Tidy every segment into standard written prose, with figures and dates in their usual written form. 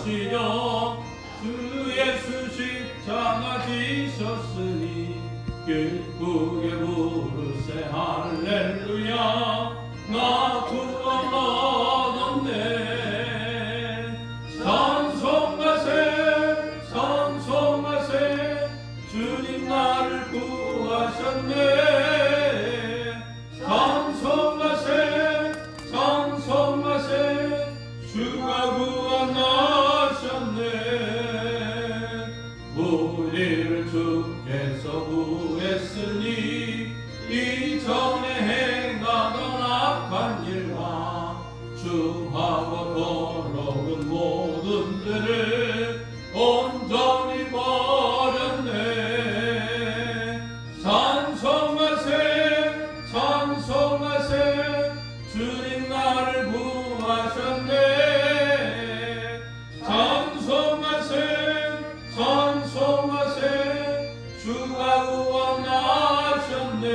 하시려 주 예수 십자가 지셨으니 기쁘게 부르세 할렐루야 나 구원 얻었네. 찬송하세 찬송하세 주님 나를 구하셨네. 찬송하세 찬송하세 주가 구원하셨네. 우리를 주께서 구했으니 이전에 행하던 악한 일과 주하고 더러운 모든 죄를 온전히 버렸네. 찬송하세 찬송하세 주님 나를 구하셨네. 찬송하세 찬송하세 주가 구원하셨네.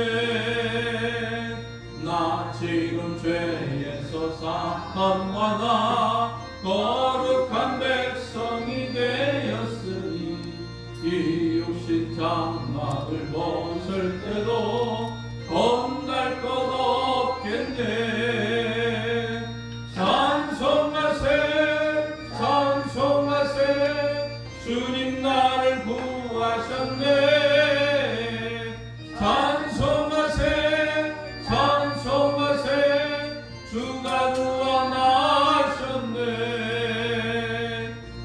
나 지금 죄에서 사함받아 거룩한 백성이 되었으니 이 육신 장막을 벗을 때도 겁날 것 없겠네. 찬송하세 찬송하세 주님 나를 구하셨네. 찬송하세 찬송하세 주가 구원하셨네.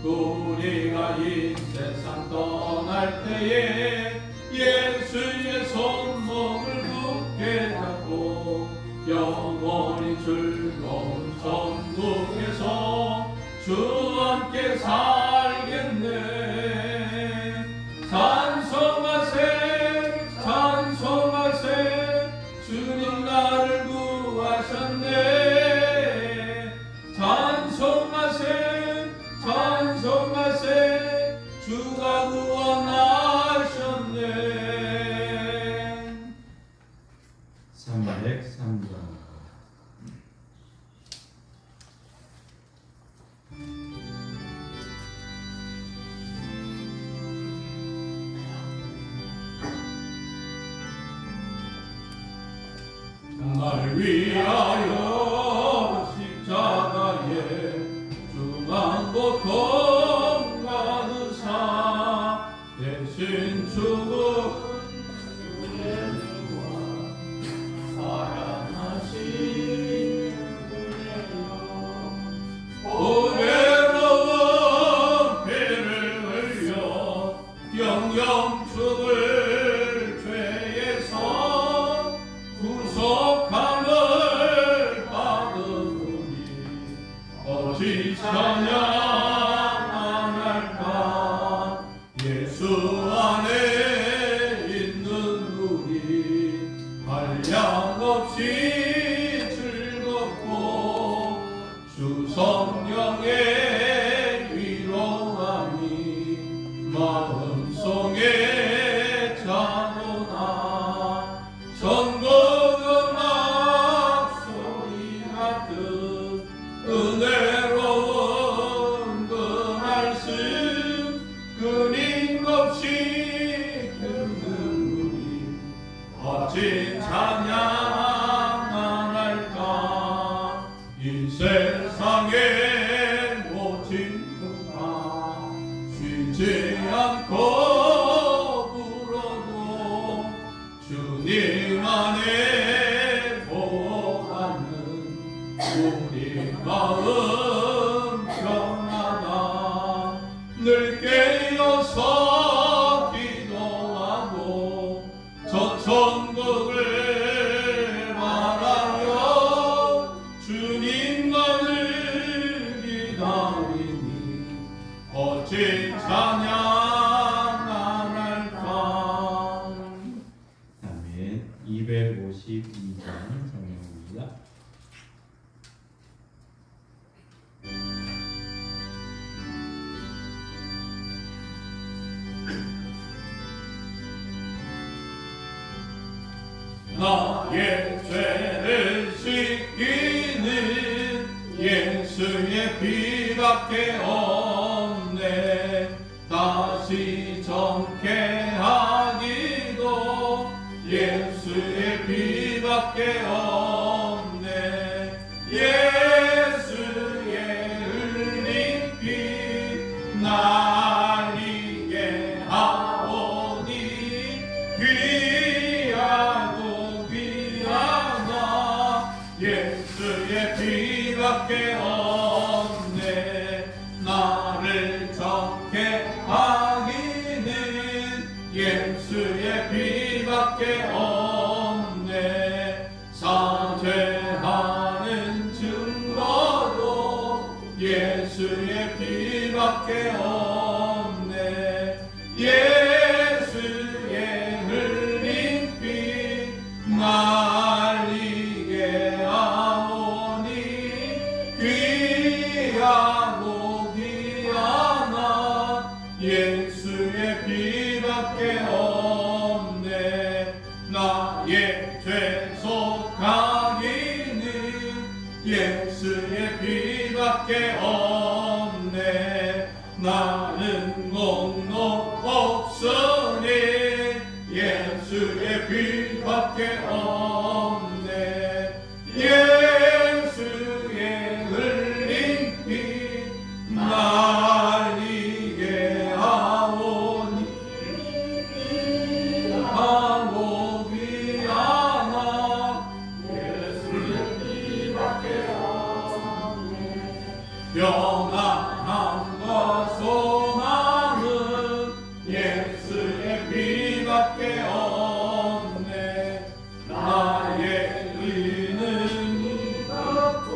우리가 이 세상 떠날 때에 예수의 손목을 굳게 잡고 영원히 즐거운 천국에서 주와 함께 살겠네. 찬송하세 찬송하세 주님 나를 구하셨네. 찬송하세 찬송하세 주가 구원하셨네. 303장. 날 위하여 십자가에 중한 고통 받으사 대신 죽은 예수와 사랑하신 보배로운 피를 흘려 영영 죽을 죄에서 구속함을 받으니 어찌 찬양할까. 예수 안에 있는 우리 한량없이 즐겁고 주 성령의 위로하니 마음속에 자로나. 전국 음악 소리 같은 은혜로운 그 말씀 끊임없이 듣는 우리 어찌 찬양 안 할까. 이 세상의 모진 것과 쉬지 않고 부르고 주님 안에 보호하는 우리 마음 평안하. 늘 깨어서 기도하고 저 천국을 바라며 주님만을 기다리니 어찌 찬양 안 할까. 아멘. 252장 성경입니다. 나의 죄를 씻기는 예수의 피밖에 없 피밖에 없네. 예수의 흘린 피 날리게 하오니 귀하고 귀하나 예수의 피밖에 없네. 나의 죄 속하기는 예수의 피밖에 없네. 나는 공로 없으니 예수의 피밖에 없네. 예수의 흘린 피 날리게 하오니 하고 귀하나 예수의 피밖에 없네. 평안함과 소망은 예수의 피밖에 없네. 나의 의는 이같고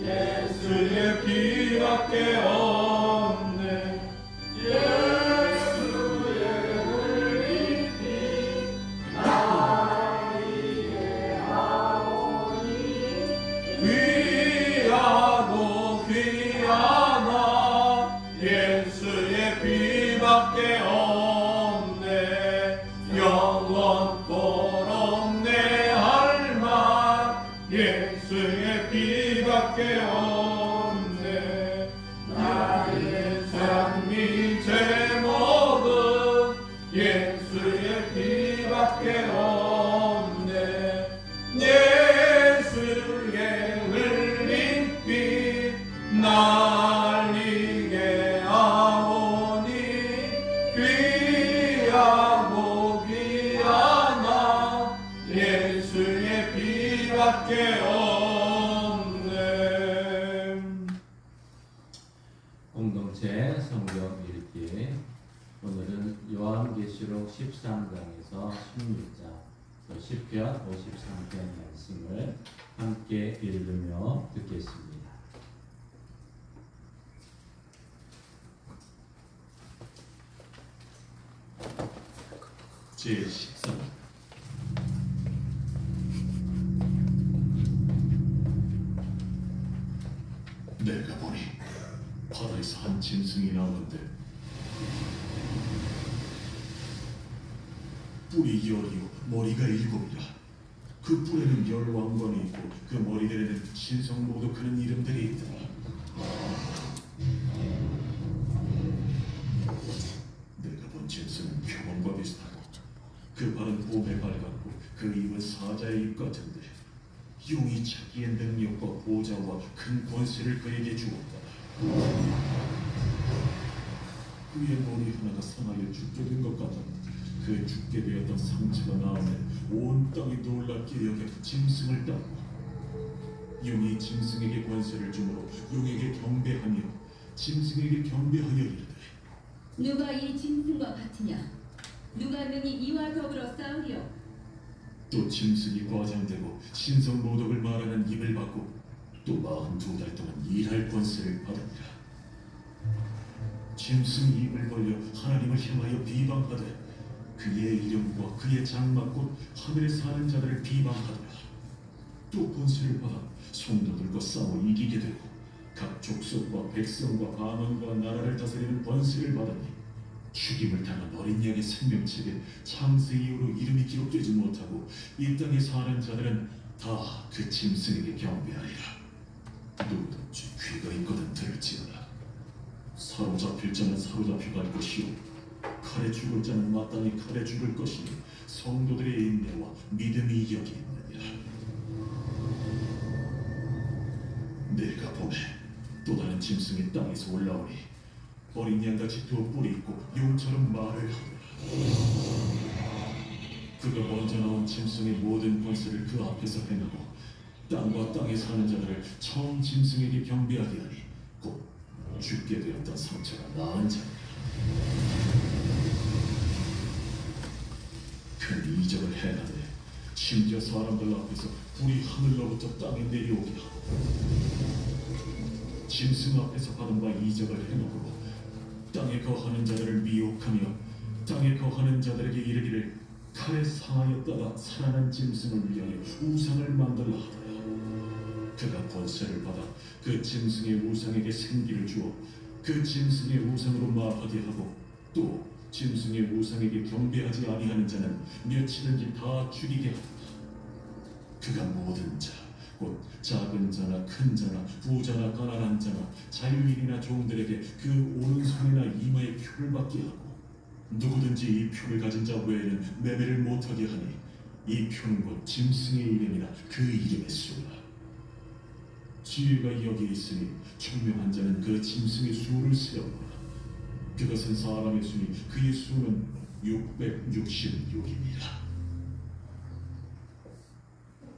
예수의 피밖에 없네. 예수의 흘린 피 나에게 하오니 귀하고 귀하나 예수의 피밖에 없네. 영원토록 내 할 말 예수의 피밖에 없네. 나의 삶이 제목은 예수의 피밖에 없네. 예수의 흘린 피 날리게 하오니 귀하고 귀하나 예수의 피밖에 없네. 공동체 성경 읽기. 오늘은 요한계시록 13장에서 16장, 10편, 53편 말씀을 함께 읽으며 듣겠습니다. 제13 내가 보니 바다에서 한 짐승이 나오는데 뿔이 10이요 머리가 7이라. 그 뿔에는 10왕관이 있고 그 머리들에는 신성 모두 그런 이름들이 있더라. 내가 본 짐승은 표범과 비슷하고 그 발은 곰의 발 같고 그 입은 사자의 입 같은데 용이 자기의 능력과 보좌와 큰 권세를 그에게 주었다. 그의 머리 하나가 상하여 죽게 된 것 같아. 그 죽게 되었던 상처가 나오면 온 땅이 놀랍게 여겨 짐승을 따고 용이 짐승에게 권세를 주므로 용에게 경배하며 짐승에게 경배하여 이르되 누가 이 짐승과 같으냐? 누가 능히 이와 더불어 싸우리요? 또 짐승이 과장되고 신성 모독을 말하는 입을 받고 또 42달 동안 일할 권세를 받으리라. 짐승이 입을 벌려 하나님을 향하여 비방하되 그의 이름과 그의 장막 곧 하늘에 사는 자들을 비방하더라. 또 권세를 받아 성도들과 싸워 이기게 되고 각 족속과 백성과 방언과 나라를 다스리는 권세를 받으니 죽임을 당한 어린 양의 생명책에 창세 이후로 이름이 기록되지 못하고 이 땅에 사는 자들은 다 그 짐승에게 경배하리라. 누구든지 귀가 있거든 들을지어다. 사로잡힐 자는 사로잡혀 갈 것이요 칼에 죽을 자는 마땅히 칼에 죽을 것이니 성도들의 인내와 믿음이 여기 있느니라. 내가 보매 또 다른 짐승이 땅에서 올라오니 어린 양같이 두 뿔이 있고 용처럼 말을 하더라. 그가 먼저 나온 짐승의 모든 권세를 그 앞에서 행하고 땅과 땅에 사는 자들을 처음 짐승에게 경배하게 하니 곧 죽게 되었던 상처가 나은 자니라. 큰 이적을 행하되 심지어 사람들 앞에서 불이 하늘로부터 땅에 내려오게 하고 짐승 앞에서 받은 바 이적을 행하고 땅에 거하는 자들을 미혹하며 땅에 거하는 자들에게 이르기를 칼에 상하였다가 살아난 짐승을 위하여 우상을 만들라 하더라. 그가 권세를 받아 그 짐승의 우상에게 생기를 주어 그 짐승의 우상으로 말하게 하고 또 짐승의 우상에게 경배하지 아니하는 자는 며칠은지 다 죽이게 하더라. 그가 모든 자, 곧 작은 자나 큰 자나 부자나 가난한 자나 자유인이나 종들에게 그 오른손이나 이마에 표를 받게 하고 누구든지 이 표를 가진 자 외에는 매매를 못하게 하니 이 표는 곧 짐승의 이름이나 그 이름의 수라. 지혜가 여기 있으니 총명한 자는 그 짐승의 수를 세어보라. 그것은 사람의 수니 그의 수는 666입니다.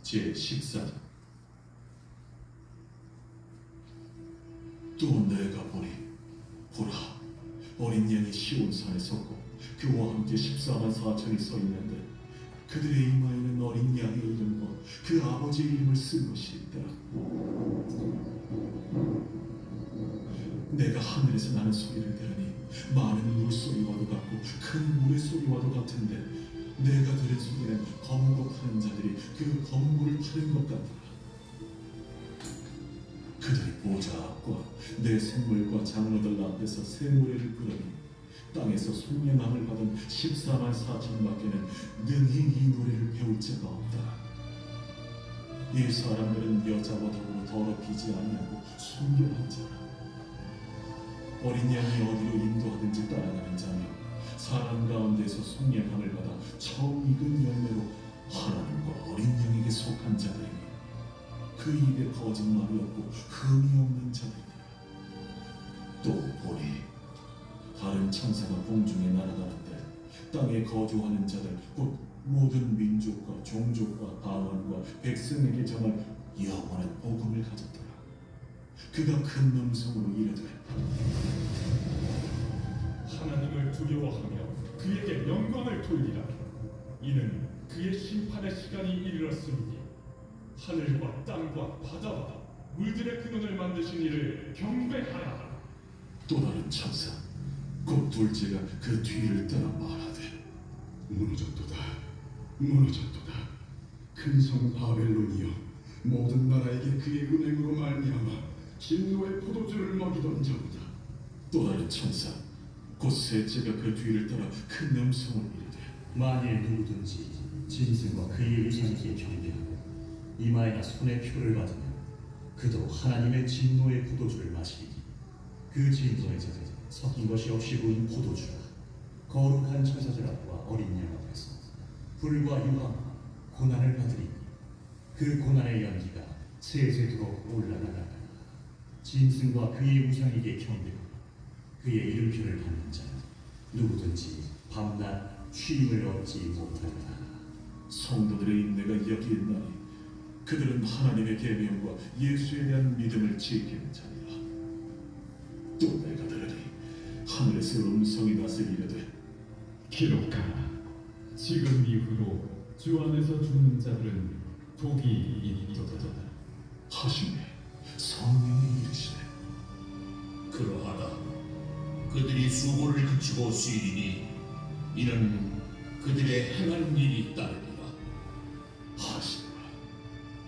제14장. 또 내가 보니 보라, 어린 양이 시온산에 섰고 그와 함께 14만 4천이 서 있는데 그들의 이마에는 어린 양의 이름과 그 아버지의 이름을 쓴 것이 있더라. 내가 하늘에서 나는 소리를 들으니 많은 물소리와도 같고 큰 물의 소리와도 같은데 내가 들은 소리는 검은 것 파는 자들이 그 검은 물을 파는 것 같더라. 그들이 보좌 앞과 내 생물과 장로들 앞에서 새 노래를 부르니 땅에서 송명함을 받은 14만 4천밖에는 능히 이 노래를 배울 자가 없다. 이 사람들은 여자와 더불어 더럽히지 아니하고 순결한 자라. 어린 양이 어디로 인도하든지 따라가는 자며 사람 가운데서 송명함을 받아 처음 익은 열매로 하나님과 어린 양에게 속한 자들이니 그 입에 거짓말이 없고 흠이 없는 자들이다. 또 보니 다른 천사가 공중에 날아가는데 땅에 거주하는 자들 곧 모든 민족과 종족과 방언과 백성에게 정할 영원한 복음을 가졌더라. 그가 큰 음성으로 이르되 하나님을 두려워하며 그에게 영광을 돌리라. 이는 그의 심판의 시간이 이르렀으니 하늘과 땅과 바다와 물들의 근원을 만드신 이를 경배하라. 또 다른 천사 곧 둘째가 그 뒤를 따라 말하되 무너졌도다, 무너졌도다. 큰 성 바벨론이여, 모든 나라에게 그의 은행으로 말미암아 진노의 포도주를 먹이던 자보다. 또 다른 천사 곧 셋째가 그 뒤를 따라 큰 음성을 이르되 만일 누구든지 짐승과 그의 우상에게 경배하고 이마에나 손에 표를 받으면 그도 하나님의 진노의 포도주를 마시리니 그 진노의 자들은 섞인 것이 없이 부은 포도주라. 거룩한 천사들 앞과 어린 양 앞에서 불과 유황과 고난을 받으리니 그 고난의 연기가 세세토록 올라가나니 짐승과 그의 우상에게 경배하고 그의 이름표를 받는 자는 누구든지 밤낮 쉼을 얻지 못하리라. 성도들의 인내가 여기 있나니 그들은 하나님의 계명과 예수에 대한 믿음을 지키는 자니라. 또 내가 들으니 하늘에서 음성이 나서 이르되 기록하라. 지금 이후로 주 안에서 죽는 자들은 독이 있도다. 하시니 성령이 이르시되 그러하다. 그들이 수고를 그치고 쉬리니 이는 그들의 행한 일이 따르니라. 하시니라.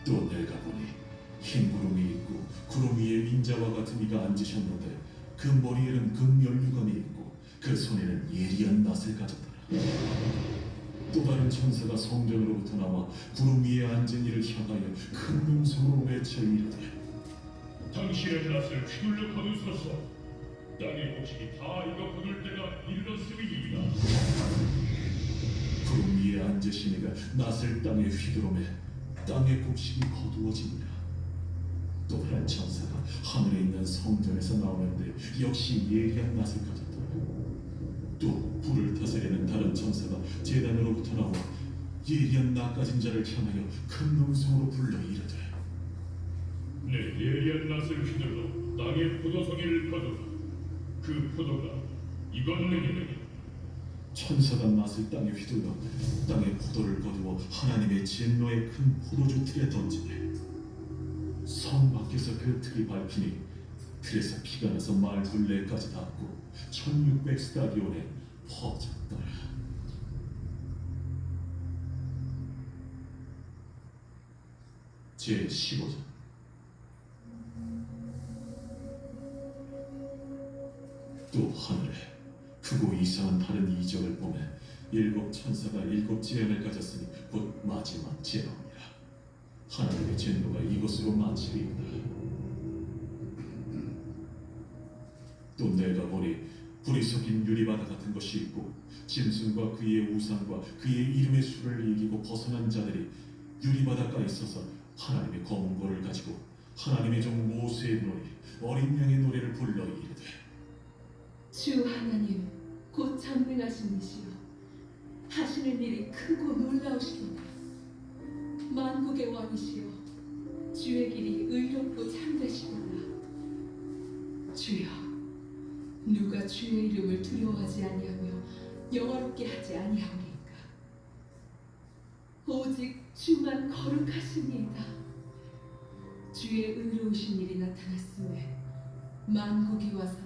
또 내가 보니 흰 구름이 있고 구름 위에 인자와 같은 이가 앉으셨는데 그 머리에는 금면류관이 있고 그 손에는 예리한 낫을 가졌더라. 또 다른 천사가 성전으로부터 나와 구름 위에 앉은 이를 향하여 큰 음성으로 외쳐 이르되 당신의 낯을 휘둘러 거두소서. 땅의 곡식이 다 익어 거둘 때가 이르렀음이니이다. 구름 위에 앉으신 이가 낫을 땅에 휘두르매 땅의 곡식이 거두어지니라. 또 다른 천사가 하늘에 있는 성전에서 나오는데 역시 예리한 낫을 가졌더라. 또 불을 다스리는 다른 천사가 제단으로부터 나와 예리한 낫 가진 자를 향하여 큰 음성으로 불러 이르되 내 예리한 낫을 휘둘러 땅의 포도송이를 거두라. 그 포도가 익었느니라. 천사가 낫을 땅에 휘둘러 땅의 포도를 거두어 하나님의 진노의 큰 포도주 틀에 던지네. 성 밖에서 그 틀이 밟히니 그래서 피가 나서 말 둘레까지 닿고 1600 스타디온에 퍼졌더라. 제15장. 또 하늘에 크고 이상한 다른 이적을 보매 일곱 천사가 일곱 재앙을 가졌으니 곧 마지막 재앙이라. 하나님의 진노가 이곳으로 마치리이다. 또 내가 보니 불이 섞인 유리바다 같은 것이 있고 짐승과 그의 우상과 그의 이름의 수를 이기고 벗어난 자들이 유리바닷가에 서서 하나님의 검은 볼을 가지고 하나님의 종 모세의 노래 어린 양의 노래를 불러 이르되 주 하나님 곧 전능하신 이시여 하시는 일이 크고 놀라우시도다. 만국의 왕이시여 주의 길이 의롭고 참되시도다. 주여 누가 주의 이름을 두려워하지 아니하며 영화롭게 하지 아니하오리까. 오직 주만 거룩하시니이다. 주의 의로우신 일이 나타났음에 만국이 와서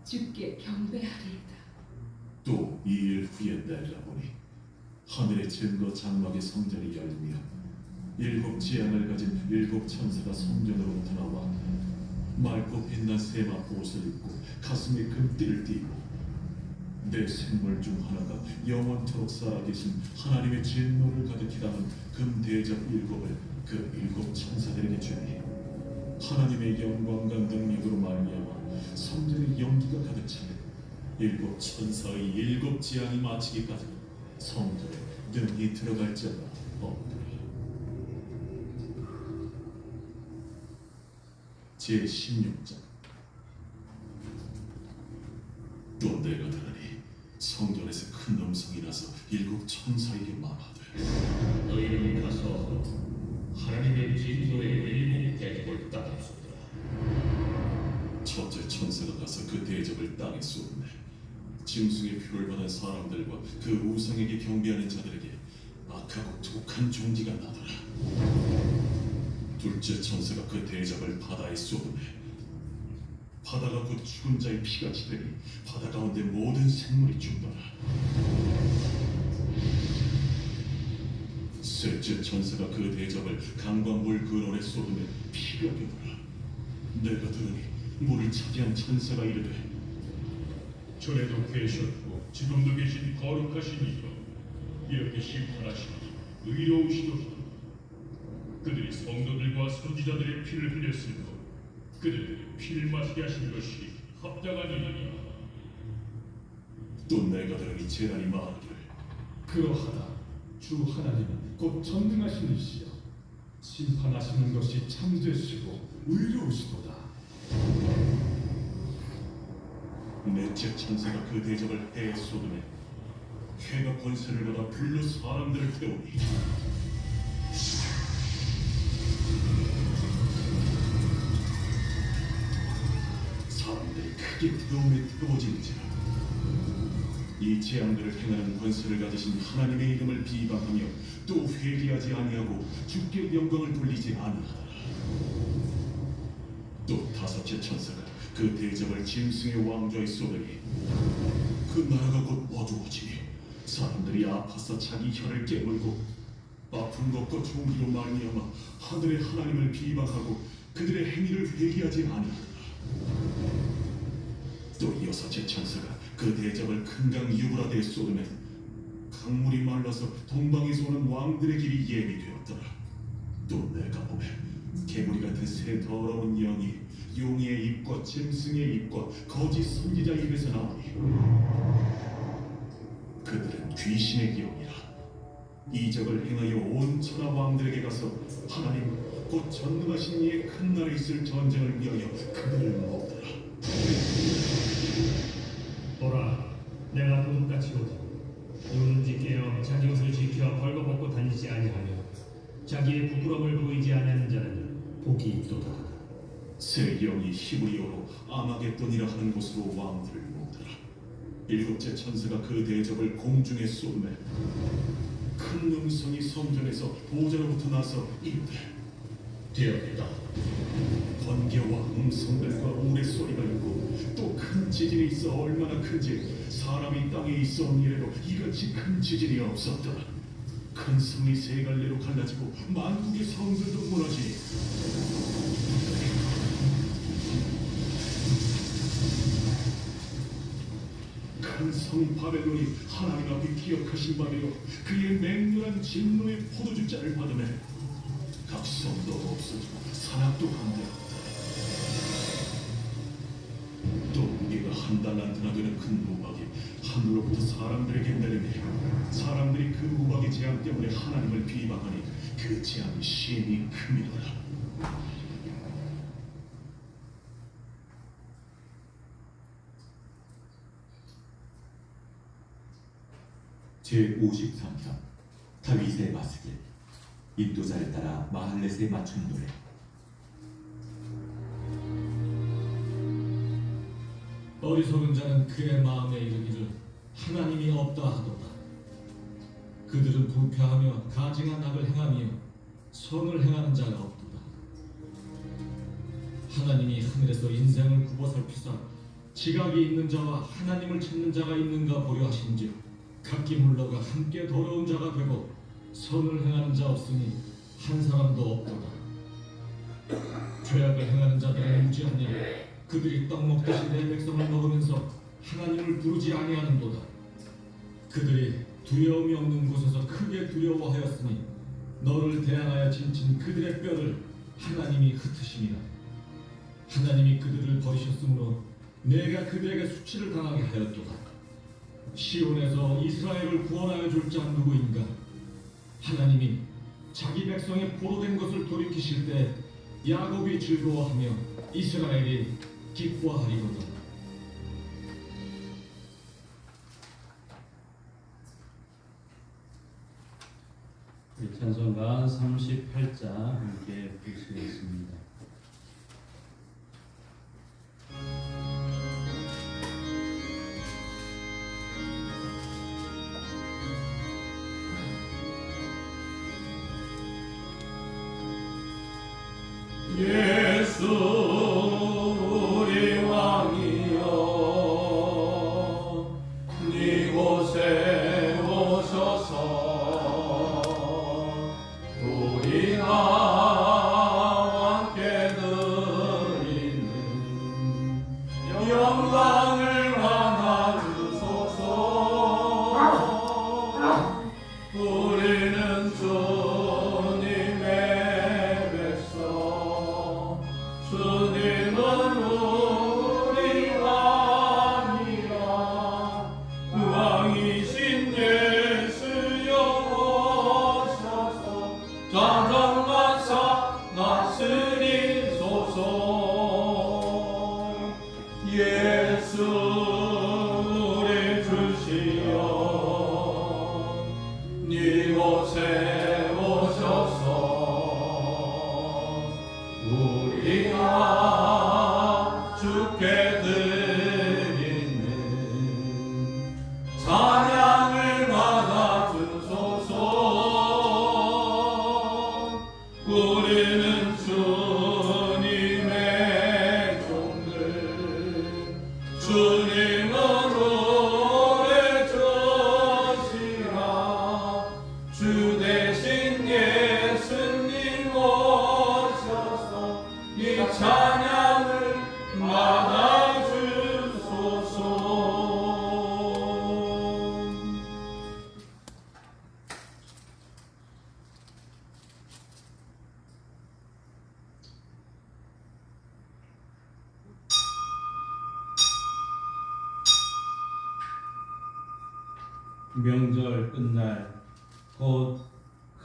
주께 경배하리이다. 또 이 일 후에 내가 보니 하늘의 증거 장막의 성전이 열리며 일곱 재앙을 가진 일곱 천사가 성전으로부터 나와 맑고 빛난 세마 옷을 입고 가슴에 금띠를 띠고 내 생물 중 하나가 영원토록 살아계신 하나님의 진노를 가득히 담은 금대접 일곱을 그 일곱 천사들에게 주니 하나님의 영광과 능력으로 말미암아 성전의 연기가 가득 차며 일곱 천사의 일곱 재앙이 마치기까지 성전에 능히 들어갈 자가 없더라. 제16장. 또 내가 들으니 성전에서 큰 음성이 나서 일곱 천사에게 말하되 너희는 가서 하나님의 진노의 일곱 대접을 땅에 쏟으라. 첫째 천사가 가서 그 대접을 땅에 쏟네. 짐승의 표를 받은 사람들과 그 우상에게 경배하는 자들에게 악하고 독한 종기가 나더라. 둘째 천사가 그 대접을 바다에 쏟으네. 바다가 곧 죽은 자의 피같이 되니 바다 가운데 모든 생물이 죽더라. 셋째 천사가 그 대접을 강과 물 근원에 쏟으며 피가 되더라. 내가 들으니 물을 차지한 천사가 이르되 전에도 계셨고 지금도 계신 거룩하신 이여 이렇게 심판하시니 의로우시도다. 그들이 성도들과 선지자들의 피를 흘렸으므로 그들에게 피를 마시게 하신 것이 합당한 일이니라. 또 내가 들으니 제단이 말하기를 그러하다 주 하나님은 곧 전능하신 이시여 심판하시는 것이 참되시고 의로우시도다. 넷째 천사가 그 대접을 해에 쏟으며 해가 권세를 받아 불로 사람들을 태우니 사람들이 크게 태움에 태워지는지라. 이 재앙들을 행하는 권세를 가지신 하나님의 이름을 비방하며 또 회개하지 아니하고 주께 영광을 돌리지 아니하더라. 또 다섯째 천사가 그 대접을 짐승의 왕좌에 쏟으니 그 나라가 곧 어두워지며 사람들이 아파서 자기 혀를 깨물고 아픈 것과 종기로 말미암아 하늘의 하나님을 비방하고 그들의 행위를 회개하지 아니하더라. 또 여섯째 천사가 그 대접을 큰 강 유브라데에 쏟으면 강물이 말라서 동방에서 오는 왕들의 길이 예비되었더라. 또 내가 보매 개구리 같은 새 더러운 영이 용의 입과 짐승의 입과 거짓 선지자 입에서 나오니 그들은 귀신의 영이라. 이적을 행하여 온 천하 왕들에게 가서 하나님 곧 전능하신 이의 큰 날에 있을 전쟁을 위하여 그들을 모으더라. 보라, 내가 도둑같이 오지. 누군지 깨어 자기 옷을 지켜 벌거벗고 다니지 아니하며 자기의 부끄러움을 보이지 아니하는 자는 복이 있도다. 새 영이 히브리어로 아마겟돈이라 하는 곳으로 왕들을 모으더라. 일곱째 천사가 그 대접을 공중에 쏟으며 큰 음성이 성전에서 보좌로부터 나서 이르되 되었다. 번개와 음성들과 우레소리가 있고 또 큰 지진이 있어 얼마나 큰지 사람이 땅에 있어온 이래로 이같이 큰 지진이 없었다. 큰 성이 세 갈래로 갈라지고 만국의 성들도 무너지니 큰 성 바벨론이 하나님 앞에 기억하신 바되어 그의 맹렬한 진노의 포도주자를 받으며 각 성도 없어지고 산악도 강대하다. 또 무게가 한 달란트나 되는 큰 우박이 하늘로부터 사람들에게 내리며 사람들이 그 우박의 재앙 때문에 하나님을 비방하니 그 재앙이 심히 큼이더라. 제53편 다윗의 마스길 인도자를 따라 마할렛의 맞춤 노래. 어리석은 자는 그의 마음에 이르기를 하나님이 없다 하도다. 그들은 부패하며 가증한 악을 행하며 선을 행하는 자가 없도다. 하나님이 하늘에서 인생을 굽어 살피사 지각이 있는 자와 하나님을 찾는 자가 있는가 보려 하신즉 각기 물러가 함께 더러운 자가 되고 선을 행하는 자 없으니 한 사람도 없도다. 죄악을 행하는 자들은 무지하니 그들이 떡 먹듯이 내 백성을 먹으면서 하나님을 부르지 아니하는도다. 그들이 두려움이 없는 곳에서 크게 두려워하였으니 너를 대항하여 진친 그들의 뼈를 하나님이 흩으심이라. 하나님이 그들을 버리셨으므로 내가 그들에게 수치를 당하게 하였도다. 시온에서 이스라엘을 구원하여 줄 자 누구인가? 하나님이 자기 백성의 포로된 것을 돌이키실 때 야곱이 즐거워하며 이스라엘이 기뻐하리로다. 찬송가 38장 함께 보시겠습니다. 예수 우리 왕이여 이곳에 오셔서 우리가 함께 드리는 영광을 받아 주소서. 우리는 주님의 백성, 주님은 우리가 아니라 왕이신 예수여 오셔서 자정마사 다스리소서. 예수 우리 주시여 이곳에 오셔서 우리가 주께 드리는 찬양을 받아 주소서. 우리는 주님의 종들, 주님은 우리 주시라. 주 대신 예수님 오셔서 이 찬양을 받아 주소서. 명절 끝날 곧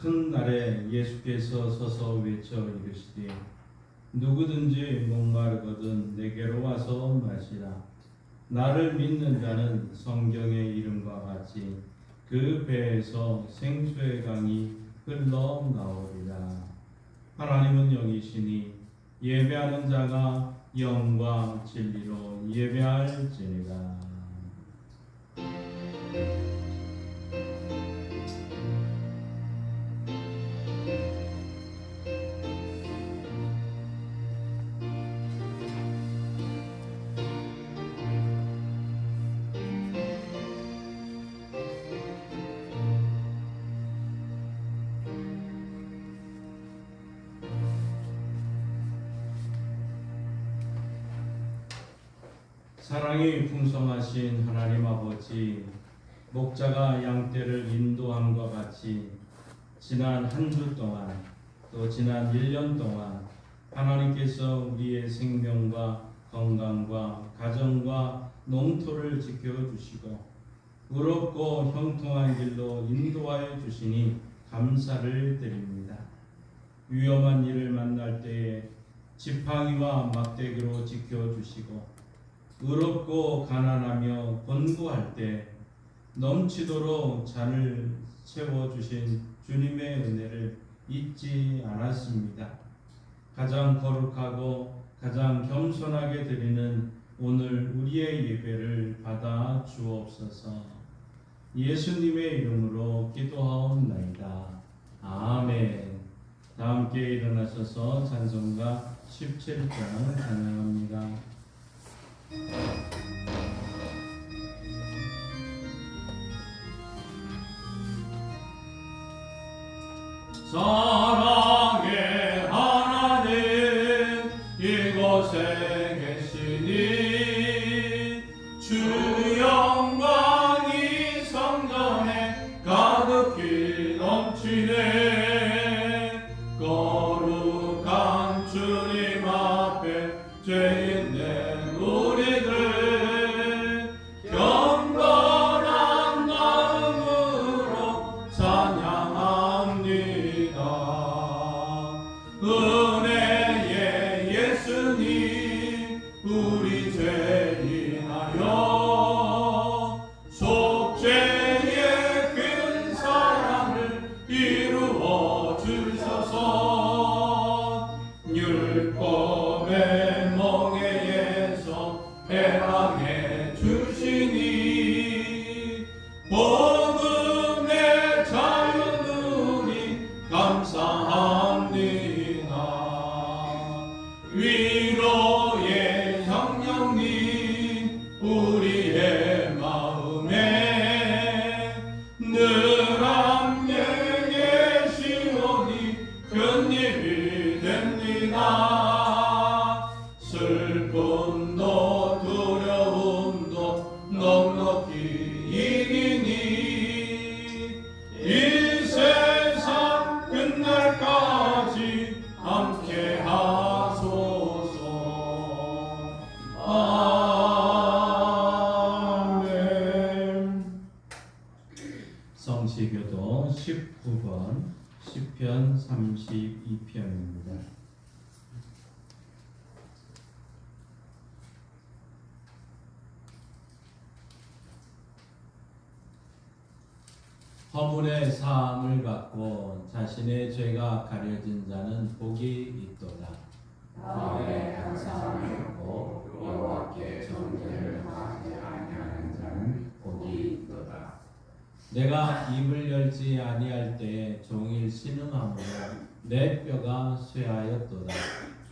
큰 날에 예수께서 서서 외쳐 이르시되 누구든지 목마르거든 내게로 와서 마시라. 나를 믿는 자는 성경의 이름과 같이 그 배에서 생수의 강이 흘러나오리라. 하나님은 영이시니 예배하는 자가 영과 진리로 예배할지니라. 사랑이 풍성하신 하나님 아버지, 목자가 양떼를 인도함과 같이 지난 한 주 동안 또 지난 1년 동안 하나님께서 우리의 생명과 건강과 가정과 농토를 지켜주시고 의롭고 형통한 길로 인도하여 주시니 감사를 드립니다. 위험한 일을 만날 때에 지팡이와 막대기로 지켜주시고 의롭고 가난하며 권고할 때 넘치도록 잔을 채워주신 주님의 은혜를 잊지 않았습니다. 가장 거룩하고 가장 겸손하게 드리는 오늘 우리의 예배를 받아 주옵소서. 예수님의 이름으로 기도하옵나이다. 아멘. 다 함께 일어나셔서 찬송가 17장 찬양합니다. 사랑의 하나님 이곳에 계시니 주 영광이 성전에 가득히 넘치네. 거룩한 주님 앞에 죄인된 우리들 경건한 마음으로 찬양합니다. 은혜의 예수님 우리 죄인하여 속죄의 큰 사랑을 이루어 주셔서 율법의 멍에에서 해방해 주시니 복음의 자유 누리 감사합니다. 위로의 성령님 우리의 마음에 늘 함께 계시오니 큰 힘이 됩니다. 슬픔도 두려움도 넉넉히 이기니 이 세상 끝날까지 함께 하소서. 아멘. 성시교도 19번 시편 32편입니다. 허물의 사함을 받고 자신의 죄가 가려진 자는 복이 있도다. 마음에 감사함을 받고 여호와께 정죄를 하지 아니하는 자는 복이 있도다. 내가 입을 열지 아니할 때에 종일 신음함으로 내 뼈가 쇠하였도다.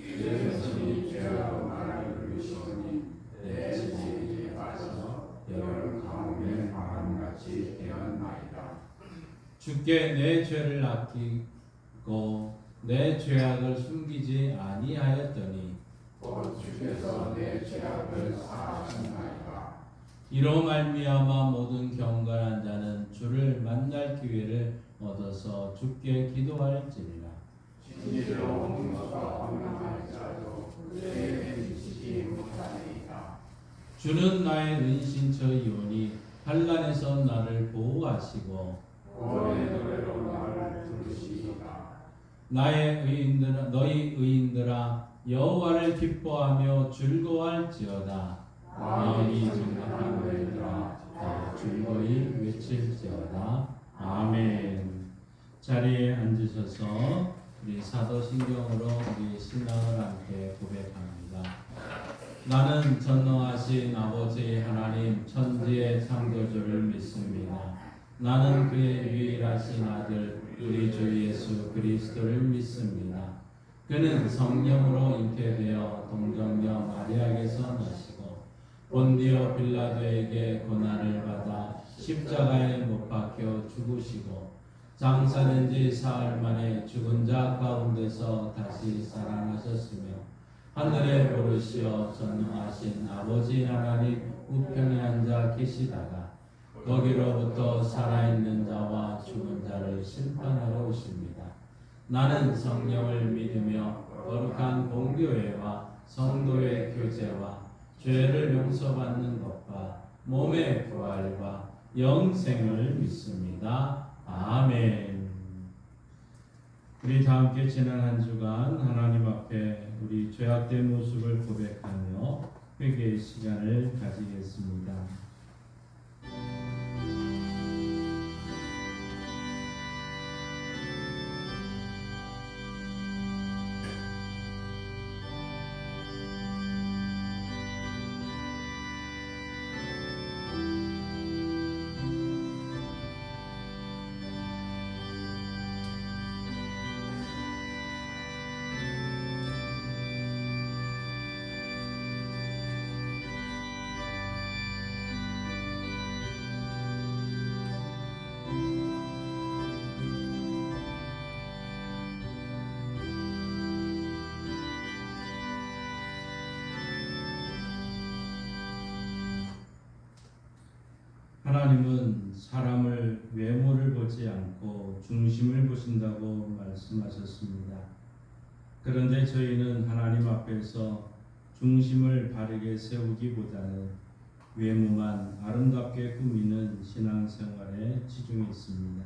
예수님이 죄로 나를 부르시니 내 지식이 빠져 여름 가뭄에 바람같이 되었나이다. 주께 내 죄를 아끼고 내 죄악을 숨기지 아니하였더니 곧 주께서 내 죄악을 사하셨나이다. 이로 말미암아 모든 경건한 자는 주를 만날 기회를 얻어서 주께 기도할지니라. 진리로 홍수가 범람할 자도 그에게 미치지 못하리이다. 주는 나의 은신처이오니 환난에서 나를 보호하시고 구원의 노래로 나를 부르시리다. 너희 의인들아 여호와를 기뻐하며 즐거워할지어다. 너희 증거한 의인들아 더 즐거이 외칠지어다. 아멘. 자리에 앉으셔서 우리 사도신경으로 우리 신앙을 함께 고백합니다. 나는 전능하신 아버지 하나님 천지의 창조주를 믿습니다. 나는 그의 유일하신 아들 우리 주 예수 그리스도를 믿습니다. 그는 성령으로 잉태되어 동정녀 마리아에게서 나시고 본디오 빌라도에게 고난을 받아 십자가에 못 박혀 죽으시고 장사된 지 사흘 만에 죽은 자 가운데서 다시 살아나셨으며 하늘에 오르시어 전능하신 아버지 하나님 우편에 앉아 계시다가 거기로부터 살아있는 자와 죽은 자를 심판하러 오십니다. 나는 성령을 믿으며 거룩한 공교회와 성도의 교제와 죄를 용서받는 것과 몸의 부활과 영생을 믿습니다. 아멘. 우리 다 함께 지난 한 주간 하나님 앞에 우리 죄악된 모습을 고백하며 회개의 시간을 가지겠습니다. 하나님은 사람을 외모를 보지 않고 중심을 보신다고 말씀하셨습니다. 그런데 저희는 하나님 앞에서 중심을 바르게 세우기보다는 외모만 아름답게 꾸미는 신앙생활에 치중해 있습니다.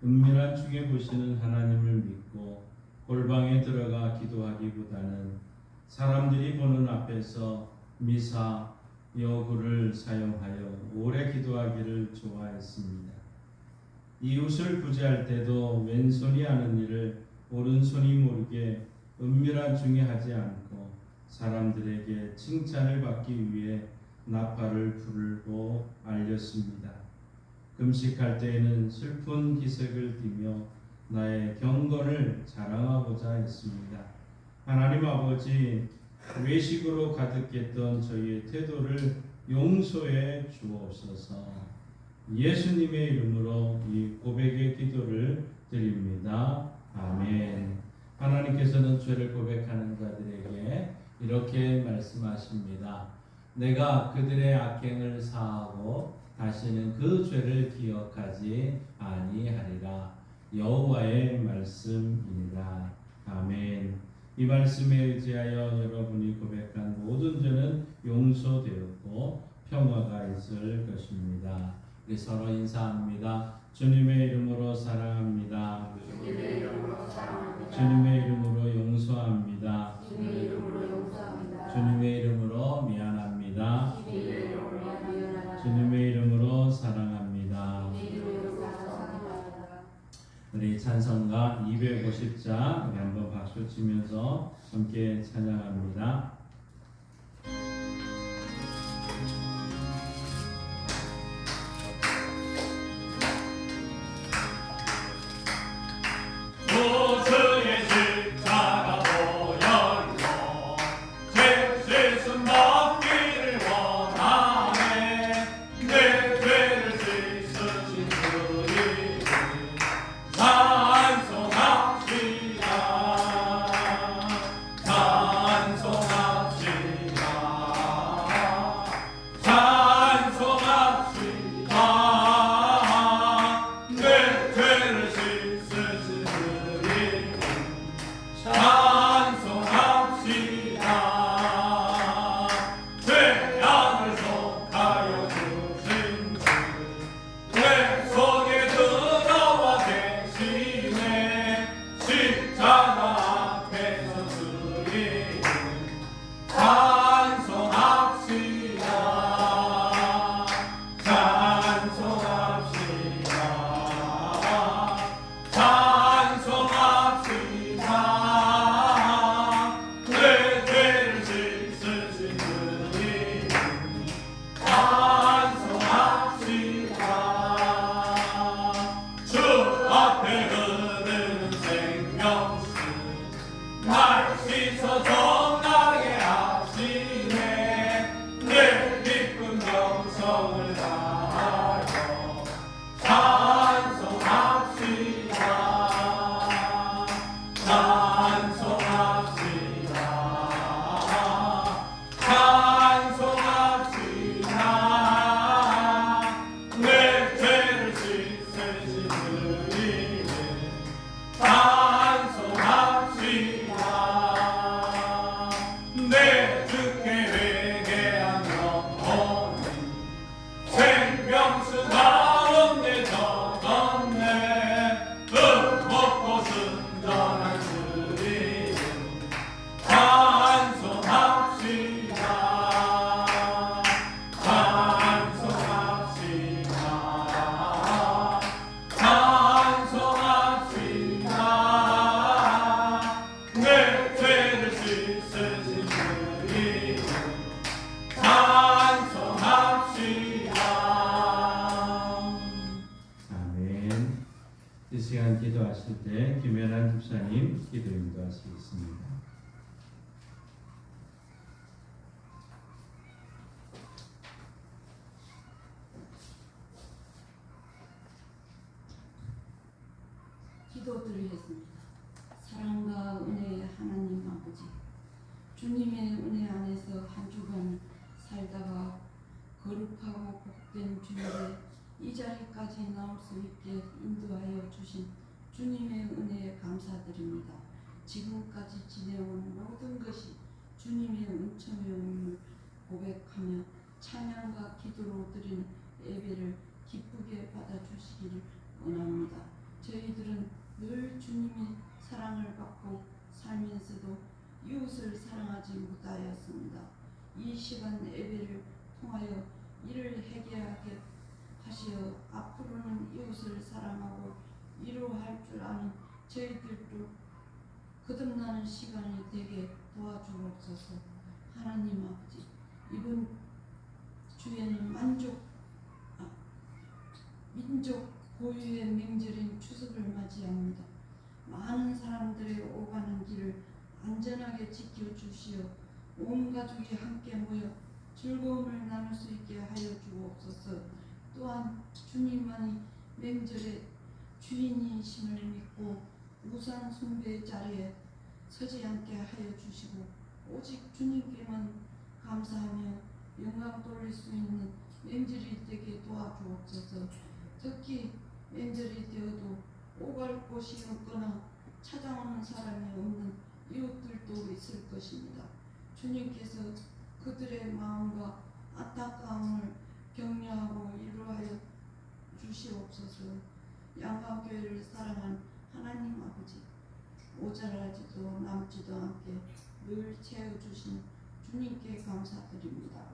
은밀한 중에 보시는 하나님을 믿고 골방에 들어가 기도하기보다는 사람들이 보는 앞에서 미사, 여구를 사용하여 오래 기도하기를 좋아했습니다. 이웃을 구제할 때도 왼손이 하는 일을 오른손이 모르게 은밀한 중에 하지 않고 사람들에게 칭찬을 받기 위해 나팔을 불고 알렸습니다. 금식할 때에는 슬픈 기색을 띠며 나의 경건을 자랑하고자 했습니다. 하나님 아버지, 외식으로 가득했던 저희의 태도를 용서해 주옵소서. 예수님의 이름으로 이 고백의 기도를 드립니다. 아멘. 하나님께서는 죄를 고백하는 자들에게 이렇게 말씀하십니다. 내가 그들의 악행을 사하고 다시는 그 죄를 기억하지 아니하리라. 여호와의 말씀이니라. 아멘. 이 말씀에 의지하여 여러분이 고백한 모든 죄는 용서되었고 평화가 있을 것입니다. 우리 서로 인사합니다. 주님의 이름으로 사랑합니다. 주님의 이름으로 사랑합니다. 주님의 이름으로 용서합니다. 주님의 이름으로 용서합니다. 주님의 이름으로 미안합니다. 주님의 이름으로 미안합니다. 주님의 이름으로 사랑합니다. 주님의 이름으로 사랑합니다. 우리 찬송가 250장 우리 한번 박수 치면서 함께 찬양합니다. 모세의 십자가 보혈로 죄 씻음 받기를 원하네. 내 죄를 씻으신 주님 찬송합시다. 찬송합시다. 기도하실 때 김연한 집사님 기도 인도하시겠습니다. 기도드리겠습니다. 사랑과 은혜의 하나님 아버지, 주님의 은혜 안에서 한 주간 살다가 거룩하고 복된 주일에 이 자리까지 나올 수 있게 인도하여 주신 주님의 은혜에 감사드립니다. 지금까지 지내온 모든 것이 주님의 은총이음을 고백하며 찬양과 기도로 드린 예배를 기쁘게 받아주시기를 원합니다. 저희들은 늘 주님의 사랑을 받고 살면서도 이웃을 사랑하지 못하였습니다. 이 시간 예배를 통하여 이를 해결하게 하시어 앞으로는 이웃을 사랑하고 이루할 줄 아는 저희들도 거듭나는 시간이 되게 도와주옵소서. 하나님 아버지, 이번 주에는 민족 고유의 명절인 추석을 맞이합니다. 많은 사람들의 오가는 길을 안전하게 지켜주시어 온 가족이 함께 모여 즐거움을 나눌 수 있게 하여 주옵소서. 또한 주님만이 명절의 주인이심을 믿고 우상 숭배 자리에 서지 않게 하여 주시고 오직 주님께만 감사하며 영광 돌릴 수 있는 명절이 되게 도와주옵소서. 특히 명절이 되어도 오갈 곳이 없거나 찾아오는 사람이 없는 이웃들도 있을 것입니다. 주님께서 그들의 마음과 안타까움을 격려하고 위로하여 주시옵소서. 양강교회를 사랑한 하나님 아버지, 모자라지도 남지도 않게 늘 채워주신 주님께 감사드립니다.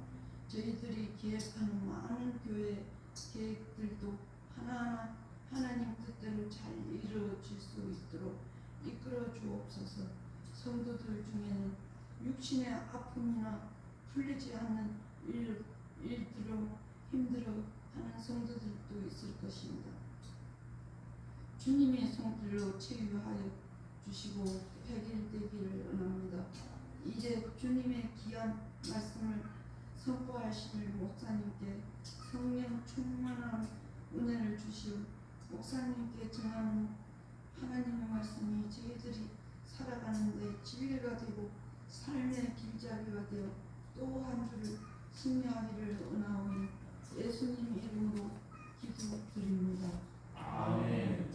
저희들이 계획하는 많은 교회 계획들도 하나하나 하나님 뜻대로 잘 이루어질 수 있도록 이끌어 주옵소서. 성도들 중에는 육신의 아픔이나 풀리지 않는 일들로 힘들어하는 성도들도 있을 것입니다. 주님의 손길로 치유하여 주시고 해결되기를 원합니다. 이제 주님의 귀한 말씀을 선포하실 목사님께 성령 충만한 은혜를 주시오. 목사님께 전하는 하나님의 말씀이 저희들이 살아가는데 진리가 되고 삶의 길잡이가 되어 또 한 주를 승리하기를 원하오니 예수님 이름으로 기도드립니다. 아멘.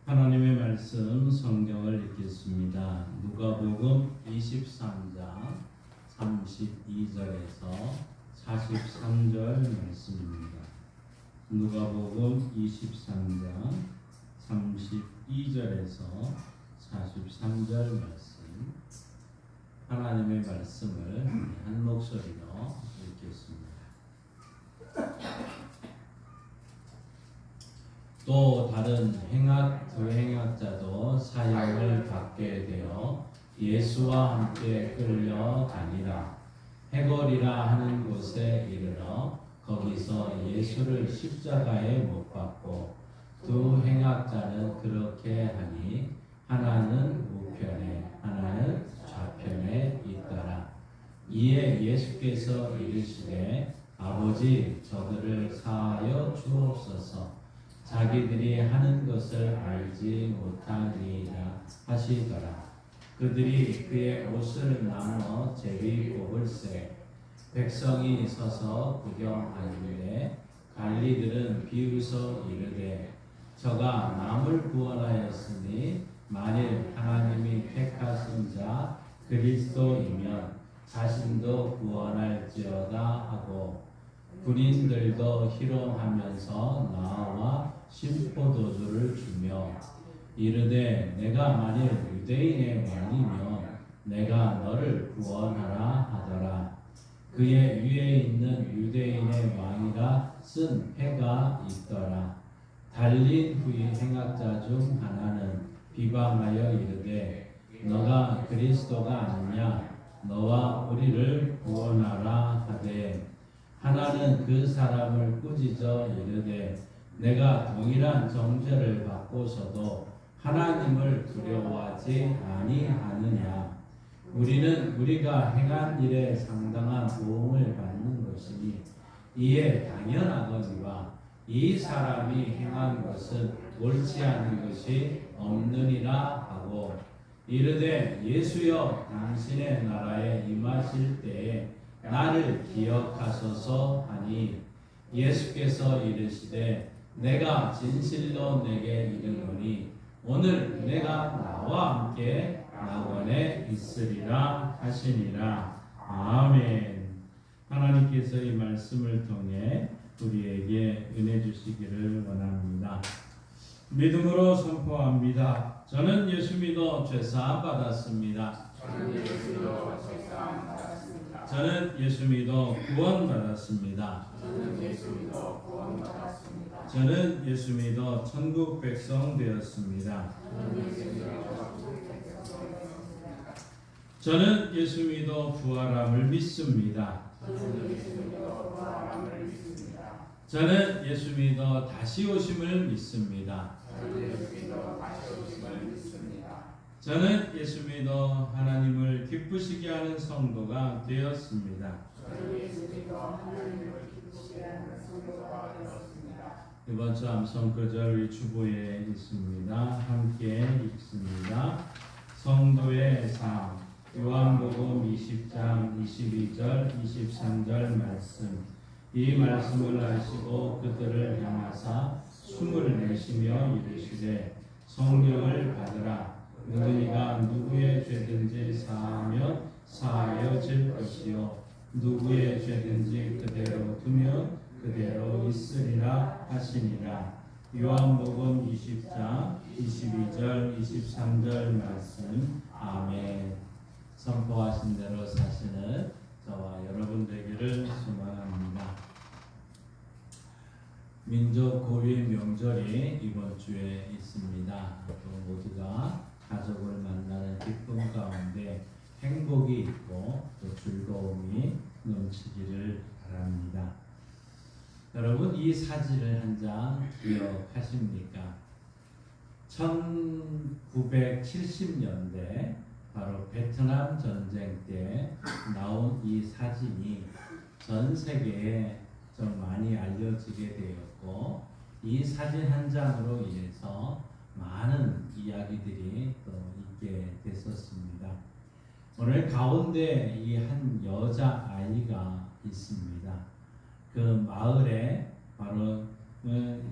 하나님의 말씀 성경을 읽겠습니다. 누가복음 23장 32절에서 43절 말씀입니다. 누가복음 23장 32절에서 43절 말씀, 하나님의 말씀을 한 목소리로 읽겠습니다. 또 다른 두 행악자도 사형을 받게 되어 예수와 함께 끌려가니라. 해골이라 하는 곳에 이르러 거기서 예수를 십자가에 못 박고 두 행악자는 그렇게 하니 하나는 우편에 하나는 좌편에 있더라. 이에 예수께서 이르시되 아버지 저들을 사하여 주옵소서. 자기들이 하는 것을 알지 못하니라 하시더라. 그들이 그의 옷을 나눠 제비 뽑을세. 백성이 서서 구경하길래 관리들은 비웃어 이르되 저가 남을 구원하였으니 만일 하나님이 택하신 자 그리스도이면 자신도 구원할지어다 하고 군인들도 희롱하면서 나와 신포도주를 주며 이르되 내가 만일 유대인의 왕이며 내가 너를 구원하라 하더라. 그의 위에 있는 유대인의 왕이라 쓴 패가 있더라. 달린 후에 행악자 중 하나는 비방하여 이르되 너가 그리스도가 아니냐 너와 우리를 구원하라 하되 하나는 그 사람을 꾸짖어 이르되 내가 동일한 정죄를 받고서도 하나님을 두려워하지 아니하느냐 우리는 우리가 행한 일에 상당한 보응을 받는 것이니 이에 당연하거니와 이 사람이 행한 것은 옳지 않은 것이 없느니라 하고 이르되 예수여 당신의 나라에 임하실 때에 나를 기억하소서 하니 예수께서 이르시되 내가 진실로 내게 이르노니 오늘 내가 나와 함께 낙원에 있으리라 하시니라. 아멘. 하나님께서 이 말씀을 통해 우리에게 은혜 주시기를 원합니다. 믿음으로 선포합니다. 저는 예수 믿어 죄사함 받았습니다. 저는 예수 믿어 구원 받았습니다. 저는 예수 믿어 천국 백성 되었습니다. 저는 예수 믿어 부활함을 믿습니다. 저는 예수 믿어 다시 오심을 믿습니다. 저는 예수 믿어 하나님을 기쁘시게 하는 성도가 되었습니다. 이번 주 암송 구절 우리 주보에 있습니다. 함께 읽습니다. 성도의 삶 요한복음 20장 22절 23절 말씀. 이 말씀을 하시고 그들을 향하사 숨을 내쉬며 이르시되 성령을 받으라. 너희가 누구의 죄든지 사하면 사하여질 것이요 누구의 죄든지 그대로 두면 그대로 있으리라 하시니라. 요한복음 20장 22절 23절 말씀. 아멘. 선포하신 대로 사시는 저와 여러분 되기를 소망합니다. 민족 고유의 명절이 이번 주에 있습니다. 또 모두가 가족을 만나는 기쁨 가운데 행복이 있고 또 즐거움이 넘치기를 바랍니다. 여러분 이 사진을 한 장 기억하십니까? 1970년대 바로 베트남 전쟁 때 나온 이 사진이 전 세계에 좀 많이 알려지게 되었고 이 사진 한 장으로 인해서 많은 이야기들이 또 있게 됐었습니다. 오늘 가운데 이 한 여자 아이가 있습니다. 그 마을에 바로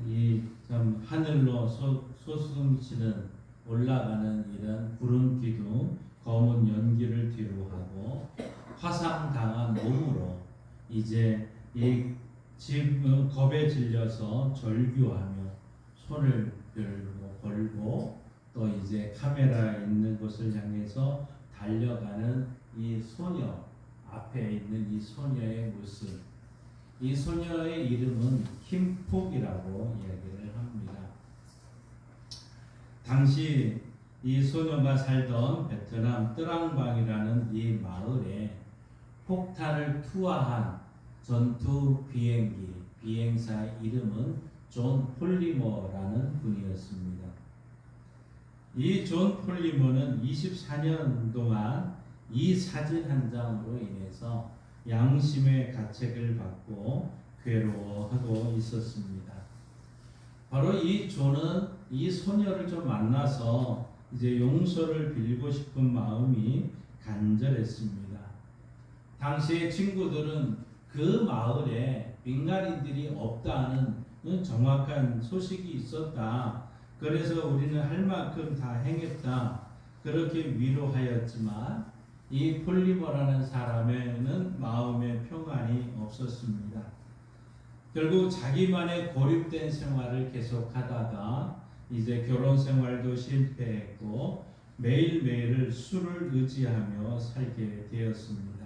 이 좀 하늘로 솟음치는 올라가는 이런 구름 기둥 검은 연기를 뒤로 하고 화상당한 몸으로 이제 이 지금 겁에 질려서 절규하며 손을 벌고 또 이제 카메라 있는 곳을 향해서 달려가는 이 소녀 앞에 있는 이 소녀의 모습. 이 소녀의 이름은 김폭이라고 이야기를 합니다. 당시 이 소녀가 살던 베트남 뜨랑방이라는 이 마을에 폭탄을 투하한 전투 비행기 비행사의 이름은 존 폴리머라는 분이었습니다. 이 존 폴리머는 24년 동안 이 사진 한 장으로 인해서 양심의 가책을 받고 괴로워하고 있었습니다. 바로 이 존은 이 소녀를 좀 만나서 이제 용서를 빌고 싶은 마음이 간절했습니다. 당시의 친구들은 그 마을에 민간인들이 없다는 정확한 소식이 있었다. 그래서 우리는 할 만큼 다 행했다. 그렇게 위로하였지만 이 폴리머라는 사람에는 마음의 평안이 없었습니다. 결국 자기만의 고립된 생활을 계속하다가 이제 결혼 생활도 실패했고 매일매일을 술을 의지하며 살게 되었습니다.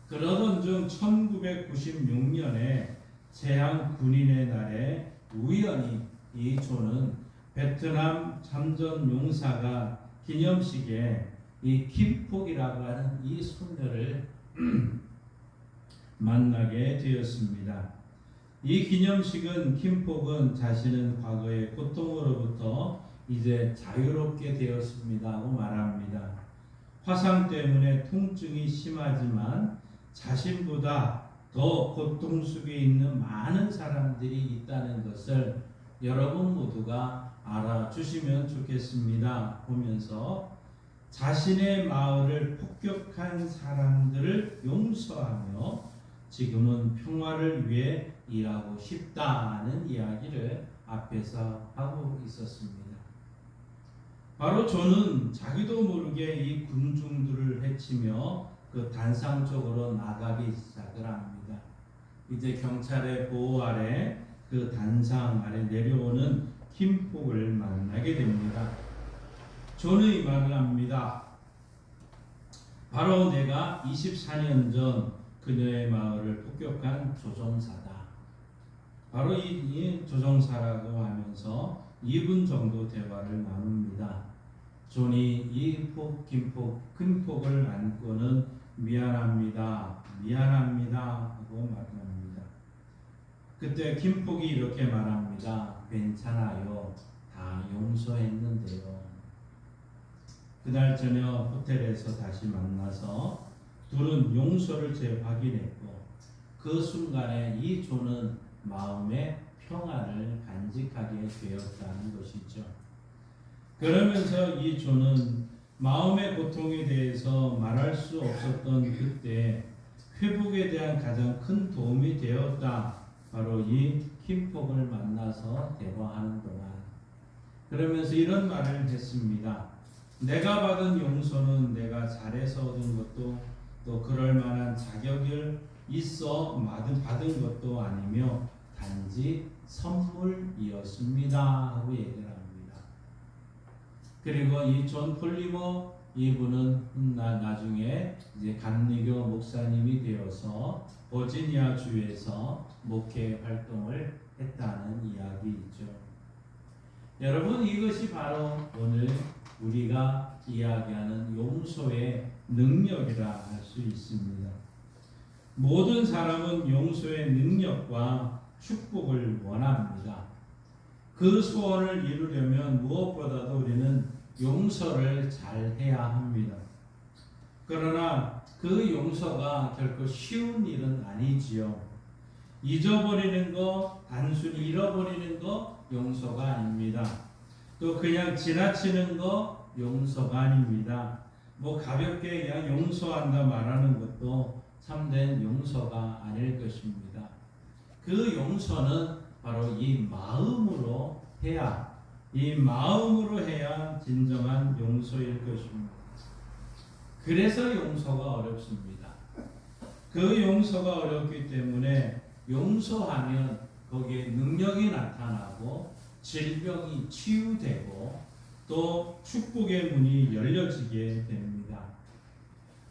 그러던 중 1996년에 제향 군인의 날에 우연히 이 조는 베트남 참전 용사가 기념식에 이 김폭이라고 하는 이 소녀를 만나게 되었습니다. 이 기념식은 김폭은 자신은 과거의 고통으로부터 이제 자유롭게 되었습니다 하고 말합니다. 화상 때문에 통증이 심하지만 자신보다 더 고통 속에 있는 많은 사람들이 있다는 것을 여러분 모두가 알아주시면 좋겠습니다. 보면서 자신의 마을을 폭격한 사람들을 용서하며 지금은 평화를 위해 일하고 싶다는 이야기를 앞에서 하고 있었습니다. 바로 저는 자기도 모르게 이 군중들을 해치며 그 단상 쪽으로 나가기 시작을 합니다. 이제 경찰의 보호 아래 그 단상 아래 내려오는 김폭을 만나게 됩니다. 존의 말을 합니다. 바로 내가 24년 전 그녀의 마을을 폭격한 조종사다. 바로 이 조종사라고 하면서 2분 정도 대화를 나눕니다. 존이 이 김폭을 안고는 미안합니다 하고 말합니다. 그때 김폭이 이렇게 말합니다. 괜찮아요. 다 용서했는데요. 그날 저녁 호텔에서 다시 만나서 둘은 용서를 재확인했고 그 순간에 이 존은 마음의 평안을 간직하게 되었다는 것이죠. 그러면서 이 존은 마음의 고통에 대해서 말할 수 없었던 그때 회복에 대한 가장 큰 도움이 되었다. 바로 이 김폭을 만나서 대화하는 동안 그러면서 이런 말을 했습니다. 내가 받은 용서는 내가 잘해서 얻은 것도 또 그럴 만한 자격을 있어 받은 것도 아니며 단지 선물이었습니다 하고 얘기를 합니다. 그리고 이 존 폴리머 이분은 나중에 이제 감리교 목사님이 되어서 버지니아 주에서 목회 활동을 했다는 이야기이죠. 여러분 이것이 바로 오늘 우리가 이야기하는 용서의 능력이라 할 수 있습니다. 모든 사람은 용서의 능력과 축복을 원합니다. 그 소원을 이루려면 무엇보다도 우리는 용서를 잘 해야 합니다. 그러나 그 용서가 결코 쉬운 일은 아니지요. 잊어버리는 거, 단순히 잃어버리는 거 용서가 아닙니다. 또 그냥 지나치는 거 용서가 아닙니다. 뭐 가볍게 그냥 용서한다 말하는 것도 참된 용서가 아닐 것입니다. 그 용서는 바로 이 마음으로 해야 진정한 용서일 것입니다. 그래서 용서가 어렵습니다. 그 용서가 어렵기 때문에 용서하면 거기에 능력이 나타나고 질병이 치유되고 또 축복의 문이 열려지게 됩니다.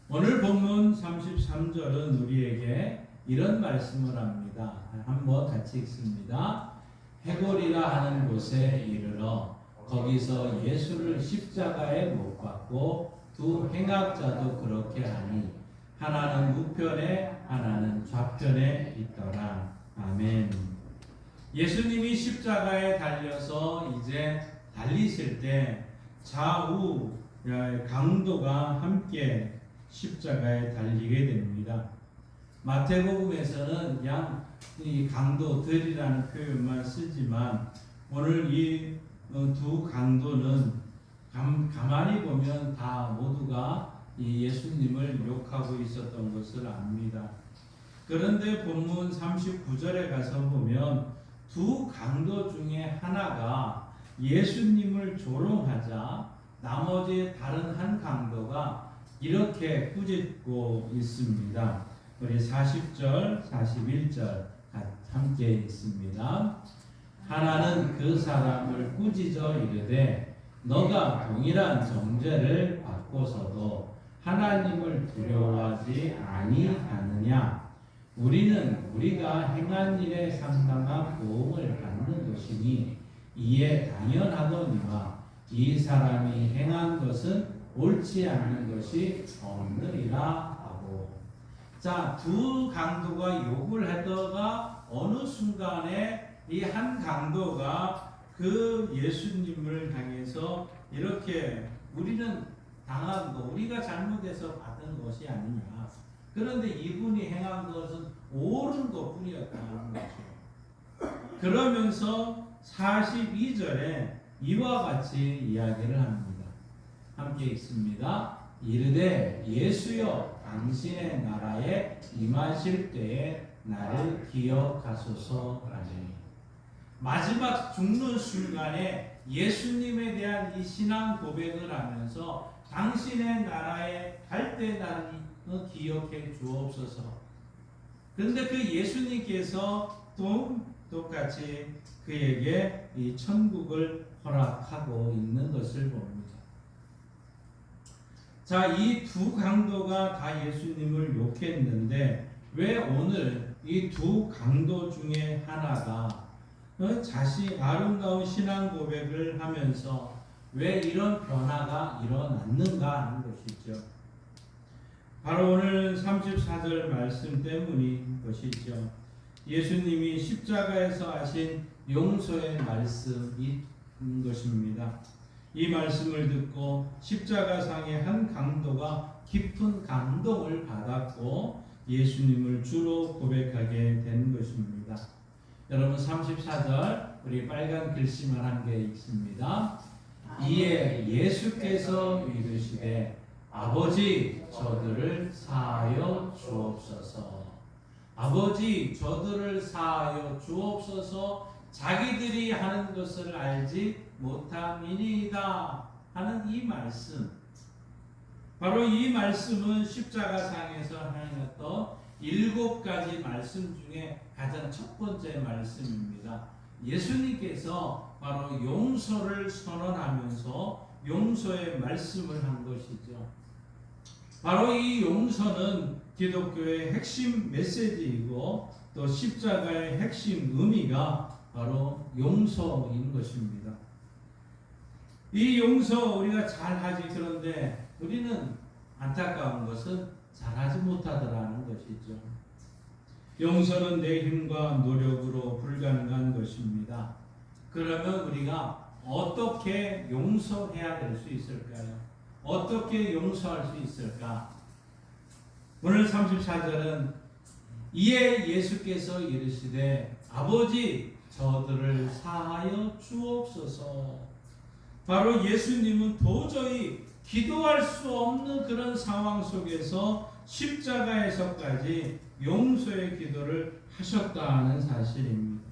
오늘 본문 33절은 우리에게 이런 말씀을 합니다. 한번 같이 읽습니다. 해골이라 하는 곳에 이르러 거기서 예수를 십자가에 못 박고 두 행악자도 그렇게 하니 하나는 우편에 하나는 좌편에 있더라. 아멘. 예수님이 십자가에 달려서 이제 달리실 때 좌우 강도가 함께 십자가에 달리게 됩니다. 마태복음에서는 그냥 이 강도들이라는 표현만 쓰지만 오늘 이 두 강도는 가만히 보면 다 모두가 이 예수님을 욕하고 있었던 것을 압니다. 그런데 본문 39절에 가서 보면 두 강도 중에 하나가 예수님을 조롱하자 나머지 다른 한 강도가 이렇게 꾸짖고 있습니다. 우리 40절, 41절 함께 있습니다. 하나는 그 사람을 꾸짖어 이르되 너가 동일한 정죄를 받고서도 하나님을 두려워하지 아니하느냐. 우리는 우리가 행한 일에 상당한 보응을 받는 것이니 이에 당연하거니와 이 사람이 행한 것은 옳지 않는 것이 없느니라 하고. 자, 두 강도가 욕을 하다가 어느 순간에 이 한 강도가 그 예수님을 향해서 이렇게 우리는 당한 거, 우리가 잘못해서 받은 것이 아니냐. 그런데 이분이 행한 것은 옳은 것뿐이었다는 거죠. 그러면서 42절에 이와 같이 이야기를 합니다. 함께 읽습니다. 이르되 예수여 당신의 나라에 임하실 때에 나를 기억하소서 하니. 마지막 죽는 순간에 예수님에 대한 이 신앙 고백을 하면서 당신의 나라에 갈 때 나를 기억해 주옵소서. 그런데 그 예수님께서 똑같이 그에게 이 천국을 허락하고 있는 것을 봅니다. 자, 이 두 강도가 다 예수님을 욕했는데 왜 오늘 이 두 강도 중에 하나가 자신 아름다운 신앙 고백을 하면서 왜 이런 변화가 일어났는가 하는 것이죠. 바로 오늘 34절 말씀 때문인 것이죠. 예수님이 십자가에서 하신 용서의 말씀인 것입니다. 이 말씀을 듣고 십자가상의 한 강도가 깊은 감동을 받았고 예수님을 주로 고백하게 된 것입니다. 여러분 34절 우리 빨간 글씨만 한 개 읽습니다. 이에 예수께서 이르시되 아버지 저들을 사하여 주옵소서. 아버지 저들을 사하여 주옵소서. 자기들이 하는 것을 알지 못함이니이다 하는 이 말씀, 바로 이 말씀은 십자가상에서 행했던 7가지 말씀 중에 가장 첫 번째 말씀입니다. 예수님께서 바로 용서를 선언하면서 용서의 말씀을 한 것이죠. 바로 이 용서는 기독교의 핵심 메시지이고 또 십자가의 핵심 의미가 바로 용서인 것입니다. 이 용서 우리가 잘하지, 그런데 우리는 안타까운 것은 잘하지 못하더라는 것이죠. 용서는 내 힘과 노력으로 불가능한 것입니다. 그러면 우리가 어떻게 용서해야 될 수 있을까요? 어떻게 용서할 수 있을까? 오늘 34절은 이에 예수께서 이르시되 아버지 저들을 사하여 주옵소서. 바로 예수님은 도저히 기도할 수 없는 그런 상황 속에서 십자가에서까지 용서의 기도를 하셨다는 사실입니다.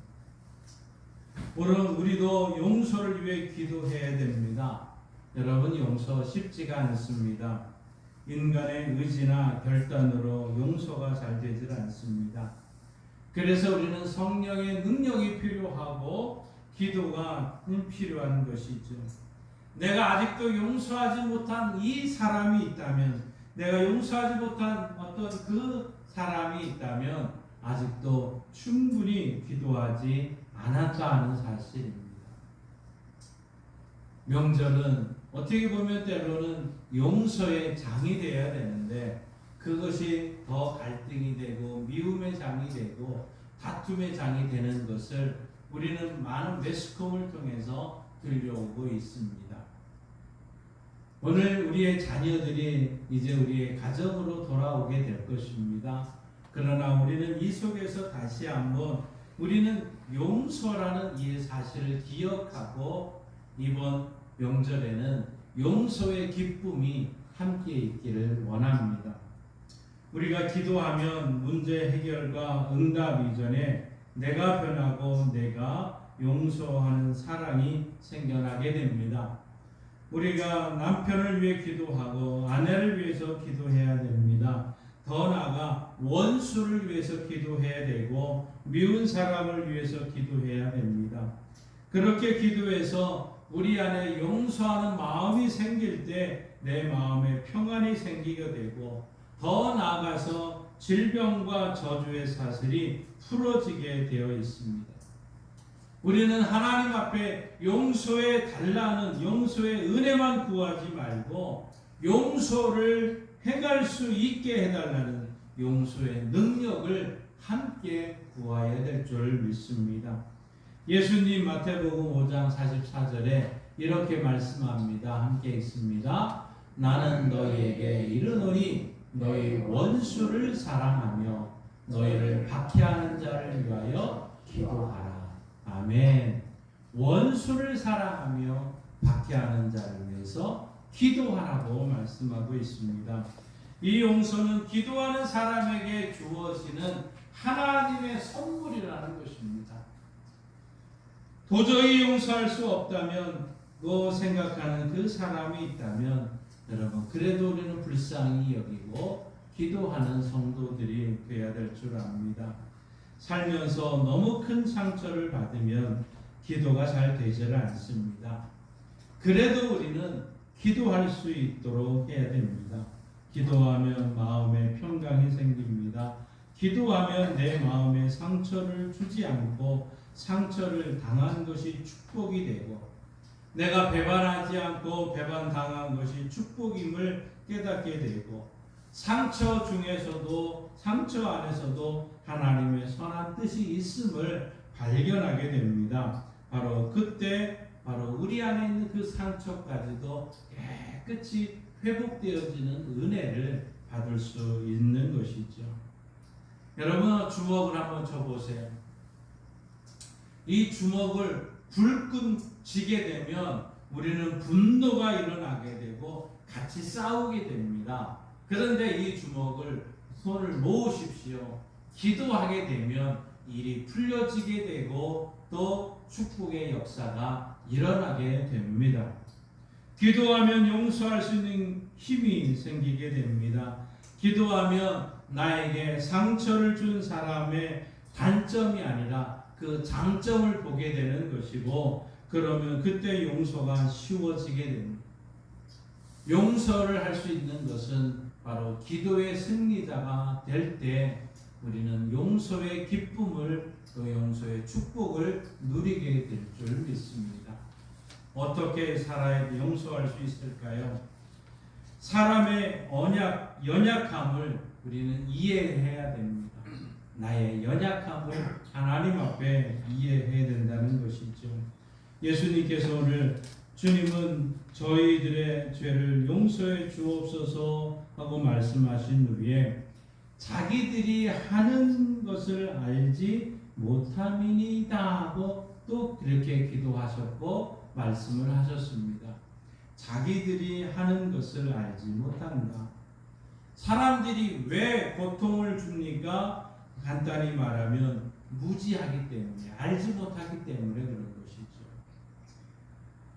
오늘 우리도 용서를 위해 기도해야 됩니다. 여러분, 용서 쉽지가 않습니다. 인간의 의지나 결단으로 용서가 잘 되질 않습니다. 그래서 우리는 성령의 능력이 필요하고 기도가 필요한 것이죠. 내가 아직도 용서하지 못한 이 사람이 있다면, 내가 용서하지 못한 어떤 그 사람이 있다면 아직도 충분히 기도하지 않았다는 사실입니다. 명절은 어떻게 보면 때로는 용서의 장이 되어야 되는데 그것이 더 갈등이 되고 미움의 장이 되고 다툼의 장이 되는 것을 우리는 많은 매스컴을 통해서 들려오고 있습니다. 오늘 우리의 자녀들이 이제 우리의 가정으로 돌아오게 될 것입니다. 그러나 우리는 이 속에서 다시 한번 우리는 용서라는 이 사실을 기억하고 이번 명절에는 용서의 기쁨이 함께 있기를 원합니다. 우리가 기도하면 문제 해결과 응답 이전에 내가 변하고 내가 용서하는 사랑이 생겨나게 됩니다. 우리가 남편을 위해 기도하고 아내를 위해서 기도해야 됩니다. 더 나아가 원수를 위해서 기도해야 되고 미운 사람을 위해서 기도해야 됩니다. 그렇게 기도해서 우리 안에 용서하는 마음이 생길 때 내 마음에 평안이 생기게 되고 더 나아가서 질병과 저주의 사슬이 풀어지게 되어 있습니다. 우리는 하나님 앞에 용서해 달라는 용서의 은혜만 구하지 말고 용서를 행할 수 있게 해달라는 용서의 능력을 함께 구해야 될 줄 믿습니다. 예수님 마태복음 5장 44절에 이렇게 말씀합니다. 함께 읽습니다. 나는 너희에게 이르노니 너희 원수를 사랑하며 너희를 박해하는 자를 위하여 기도하라. 아멘. 원수를 사랑하며 박해하는 자를 위해서 기도하라고 말씀하고 있습니다. 이 용서는 기도하는 사람에게 주어지는 하나님의 선물이라는 것입니다. 도저히 용서할 수 없다면 또 생각하는 그 사람이 있다면 여러분 그래도 우리는 불쌍히 여기고 기도하는 성도들이 되어야 될 줄 압니다. 살면서 너무 큰 상처를 받으면 기도가 잘 되지 않습니다. 그래도 우리는 기도할 수 있도록 해야 됩니다. 기도하면 마음에 평강이 생깁니다. 기도하면 내 마음에 상처를 주지 않고 상처를 당한 것이 축복이 되고 내가 배반하지 않고 배반당한 것이 축복임을 깨닫게 되고 상처 중에서도 상처 안에서도 하나님의 선한 뜻이 있음을 발견하게 됩니다. 바로 그때 바로 우리 안에 있는 그 상처까지도 깨끗이 회복되어지는 은혜를 받을 수 있는 것이죠. 여러분 주먹을 한번 쳐보세요. 이 주먹을 불끈 쥐게 되면 우리는 분노가 일어나게 되고 같이 싸우게 됩니다. 그런데 이 주먹을 손을 놓으십시오. 기도하게 되면 일이 풀려지게 되고 또 축복의 역사가 일어나게 됩니다. 기도하면 용서할 수 있는 힘이 생기게 됩니다. 기도하면 나에게 상처를 준 사람의 단점이 아니라 그 장점을 보게 되는 것이고 그러면 그때 용서가 쉬워지게 됩니다. 용서를 할 수 있는 것은 바로 기도의 승리자가 될 때 우리는 용서의 기쁨을 또 용서의 축복을 누리게 될 줄 믿습니다. 어떻게 살아야 용서할 수 있을까요? 사람의 연약함을 우리는 이해해야 됩니다. 나의 연약함을 하나님 앞에 이해해야 된다는 것이죠. 예수님께서 오늘 주님은 저희들의 죄를 용서해 주옵소서 하고 말씀하신 후에 자기들이 하는 것을 알지 못함이니이다 하고 또 그렇게 기도하셨고 말씀을 하셨습니다. 자기들이 하는 것을 알지 못한다. 사람들이 왜 고통을 줍니까? 간단히 말하면 무지하기 때문에 알지 못하기 때문에 그런 것이죠.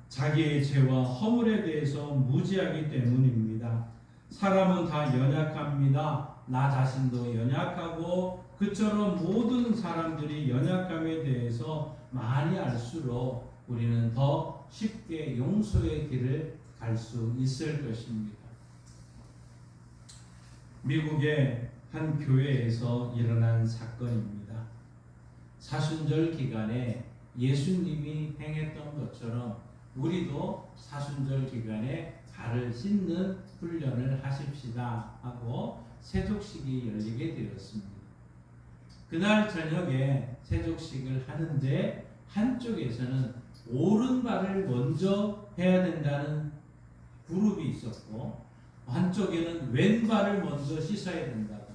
자기의 죄와 허물에 대해서 무지하기 때문입니다. 사람은 다 연약합니다. 나 자신도 연약하고 그처럼 모든 사람들이 연약함에 대해서 많이 알수록 우리는 더 쉽게 용서의 길을 갈 수 있을 것입니다. 미국의 한 교회에서 일어난 사건입니다. 사순절 기간에 예수님이 행했던 것처럼 우리도 사순절 기간에 발을 씻는 훈련을 하십시다 하고 세족식이 열리게 되었습니다. 그날 저녁에 세족식을 하는데 한쪽에서는 오른발을 먼저 해야 된다는 그룹이 있었고 한쪽에는 왼발을 먼저 씻어야 된다고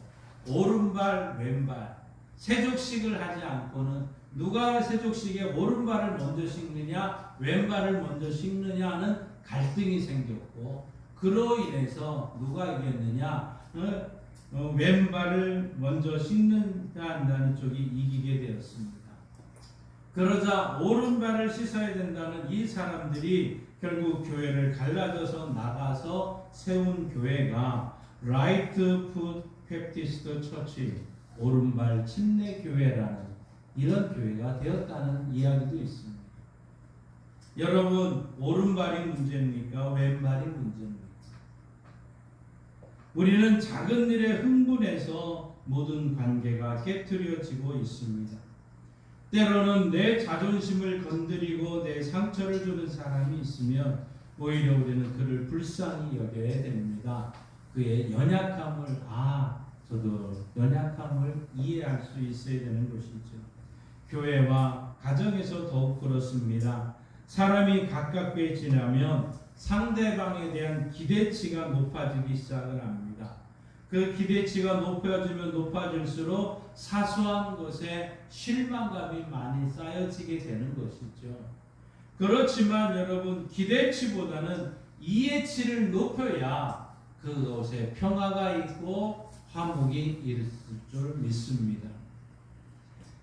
오른발 왼발 세족식을 하지 않고는 누가 세족식에 오른발을 먼저 씻느냐 왼발을 먼저 씻느냐 하는 갈등이 생겼고 그로 인해서 누가 이겼느냐 왼발을 먼저 씻는다 한다는 쪽이 이기게 되었습니다. 그러자 오른발을 씻어야 된다는 이 사람들이 결국 교회를 갈라져서 나가서 세운 교회가 라이트 풋 햅티스트 처치 오른발 침례 교회라는 이런 교회가 되었다는 이야기도 있습니다. 여러분, 오른발이 문제입니까? 왼발이 문제입니까? 우리는 작은 일에 흥분해서 모든 관계가 깨트려지고 있습니다. 때로는 내 자존심을 건드리고 내 상처를 주는 사람이 있으면 오히려 우리는 그를 불쌍히 여겨야 됩니다. 그의 연약함을 저도 연약함을 이해할 수 있어야 되는 것이죠. 교회와 가정에서 더욱 그렇습니다. 사람이 가깝게 지나면 상대방에 대한 기대치가 높아지기 시작을 합니다. 그 기대치가 높아지면 높아질수록 사소한 것에 실망감이 많이 쌓여지게 되는 것이죠. 그렇지만 여러분, 기대치보다는 이해치를 높여야 그것에 평화가 있고 화목이 있을 줄 믿습니다.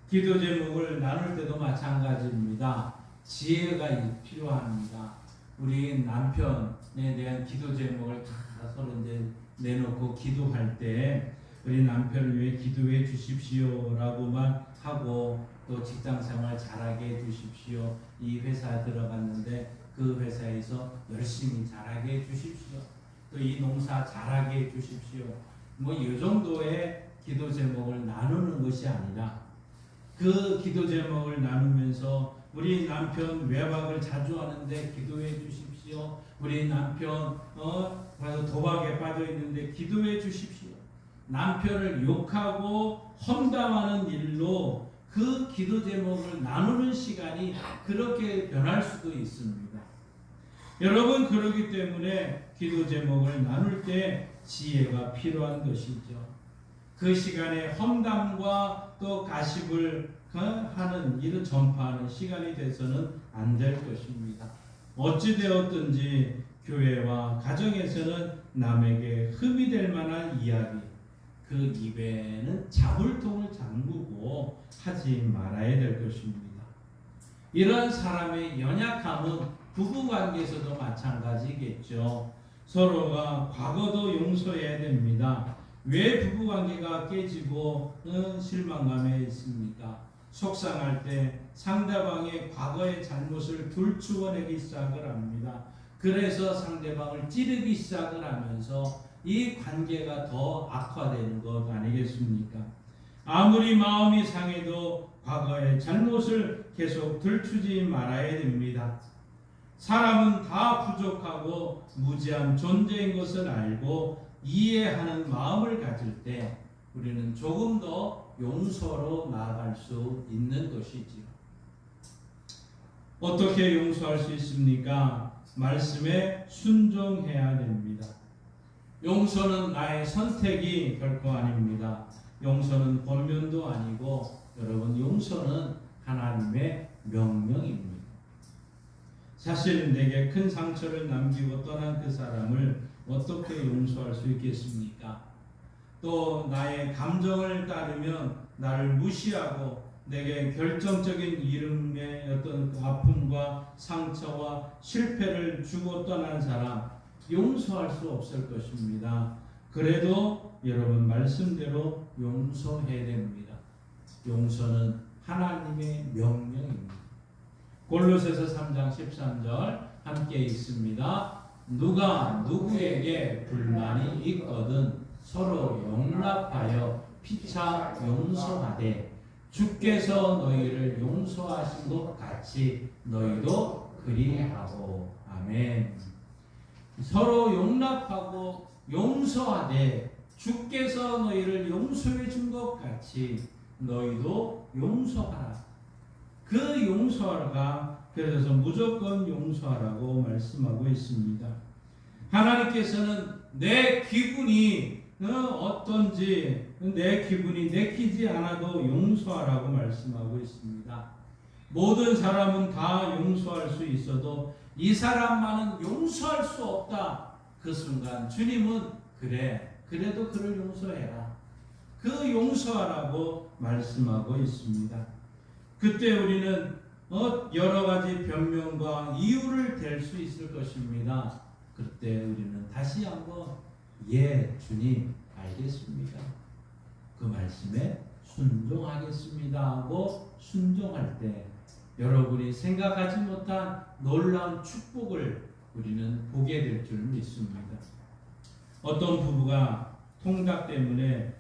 기도 제목을 나눌 때도 마찬가지입니다. 지혜가 필요합니다. 우리 남편에 대한 기도 제목을 다 서로 이제 내놓고 기도할 때 우리 남편을 위해 기도해 주십시오라고만 하고 또 직장 생활 잘하게 해 주십시오. 이 회사에 들어갔는데 그 회사에서 열심히 잘하게 해 주십시오. 또 이 농사 잘하게 해 주십시오. 뭐 이 정도의 기도 제목을 나누는 것이 아니라 그 기도 제목을 나누면서 우리 남편 외박을 자주 하는데 기도해 주십시오. 우리 남편 가서 도박에 빠져 있는데 기도해 주십시오. 남편을 욕하고 험담하는 일로 그 기도 제목을 나누는 시간이 그렇게 변할 수도 있습니다. 여러분, 그렇기 때문에 기도 제목을 나눌 때 지혜가 필요한 것이죠. 그 시간에 험담과 또 가십을 하는 일을 전파하는 시간이 돼서는 안 될 것입니다. 어찌되었든지 교회와 가정에서는 남에게 흠이 될 만한 이야기, 그 입에는 자물통을 잠그고 하지 말아야 될 것입니다. 이런 사람의 연약함은 부부관계에서도 마찬가지겠죠. 서로가 과거도 용서해야 됩니다. 왜 부부관계가 깨지고 실망감에 있습니까? 속상할 때 상대방의 과거의 잘못을 들추어내기 시작을 합니다. 그래서 상대방을 찌르기 시작을 하면서 이 관계가 더 악화되는 것 아니겠습니까? 아무리 마음이 상해도 과거의 잘못을 계속 들추지 말아야 됩니다. 사람은 다 부족하고 무지한 존재인 것을 알고 이해하는 마음을 가질 때 우리는 조금 더 용서로 나아갈 수 있는 것이지요. 어떻게 용서할 수 있습니까? 말씀에 순종해야 됩니다. 용서는 나의 선택이 결코 아닙니다. 용서는 권면도 아니고 여러분, 용서는 하나님의 명령입니다. 사실 내게 큰 상처를 남기고 떠난 그 사람을 어떻게 용서할 수 있겠습니까? 또 나의 감정을 따르면 나를 무시하고 내게 결정적인 이름의 어떤 아픔과 상처와 실패를 주고 떠난 사람 용서할 수 없을 것입니다. 그래도 여러분 말씀대로 용서해야 됩니다. 용서는 하나님의 명령입니다. 골로새서 3장 13절 함께 읽습니다. 누가 누구에게 불만이 있거든 서로 용납하여 피차 용서하되 주께서 너희를 용서하신 것 같이 너희도 그리하고. 아멘. 서로 용납하고 용서하되 주께서 너희를 용서해 준 것 같이 너희도 용서하라. 그 용서가 그래서 무조건 용서하라고 말씀하고 있습니다. 하나님께서는 내 기분이 어떤지 내 기분이 내키지 않아도 용서하라고 말씀하고 있습니다. 모든 사람은 다 용서할 수 있어도 이 사람만은 용서할 수 없다. 그 순간 주님은 그래도 그를 용서해라. 그 용서하라고 말씀하고 있습니다. 그때 우리는 여러 가지 변명과 이유를 댈 수 있을 것입니다. 그때 우리는 다시 한번 주님 알겠습니다. 그 말씀에 순종하겠습니다 하고 순종할 때 여러분이 생각하지 못한 놀라운 축복을 우리는 보게 될 줄 믿습니다. 어떤 부부가 통닭 때문에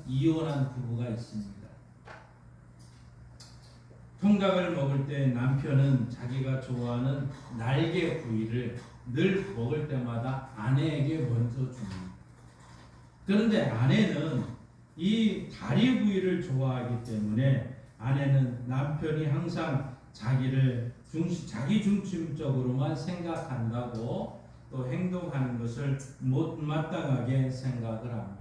이혼한 부부가 있습니다. 통닭을 먹을 때 남편은 자기가 좋아하는 날개 부위를 늘 먹을 때마다 아내에게 먼저 줍니다. 그런데 아내는 이 다리 부위를 좋아하기 때문에 아내는 남편이 항상 자기 중심적으로만 생각한다고 또 행동하는 것을 못마땅하게 생각을 합니다.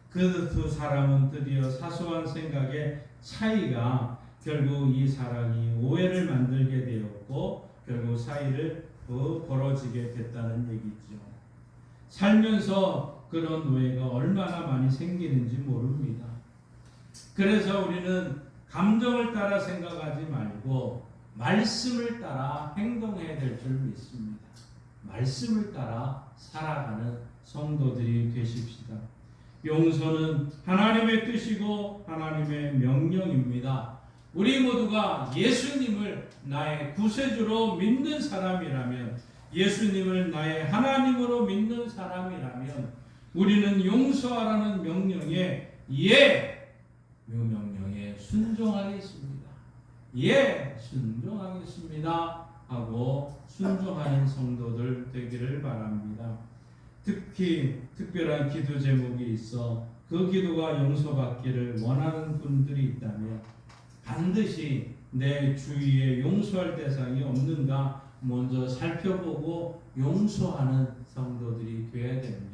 그 두 사람은 드디어 사소한 생각의 차이가 결국 이 사랑이 오해를 만들게 되었고 결국 사이를 더 벌어지게 됐다는 얘기죠. 살면서 그런 오해가 얼마나 많이 생기는지 모릅니다. 그래서 우리는 감정을 따라 생각하지 말고 말씀을 따라 행동해야 될 줄 믿습니다. 말씀을 따라 살아가는 성도들이 되십시다. 용서는 하나님의 뜻이고 하나님의 명령입니다. 우리 모두가 예수님을 나의 구세주로 믿는 사람이라면, 예수님을 나의 하나님으로 믿는 사람이라면 우리는 용서하라는 명령에 이 명령에 순종하겠습니다. 순종하겠습니다 하고 순종하는 성도들 되기를 바랍니다. 특히 특별한 기도 제목이 있어 그 기도가 용서받기를 원하는 분들이 있다면 반드시 내 주위에 용서할 대상이 없는가 먼저 살펴보고 용서하는 성도들이 되어야 됩니다.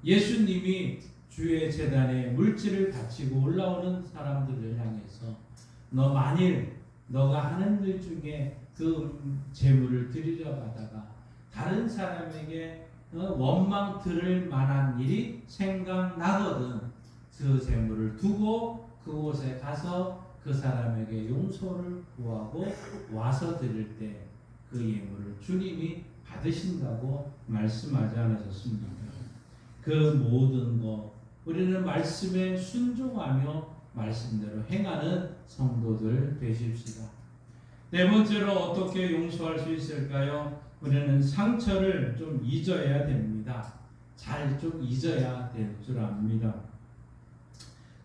예수님이 주의 제단에 물질을 바치고 올라오는 사람들을 향해서 만일 너가 하는 일 중에 그 재물을 들여다가 다른 사람에게 원망 들을 만한 일이 생각나거든 그 재물을 두고 그곳에 가서 그 사람에게 용서를 구하고 와서 드릴 때 그 예물을 주님이 받으신다고 말씀하지 않으셨습니까? 그 모든 것 우리는 말씀에 순종하며 말씀대로 행하는 성도들 되십시다. 네 번째로 어떻게 용서할 수 있을까요? 우리는 상처를 좀 잊어야 됩니다. 잘 좀 잊어야 될 줄 압니다.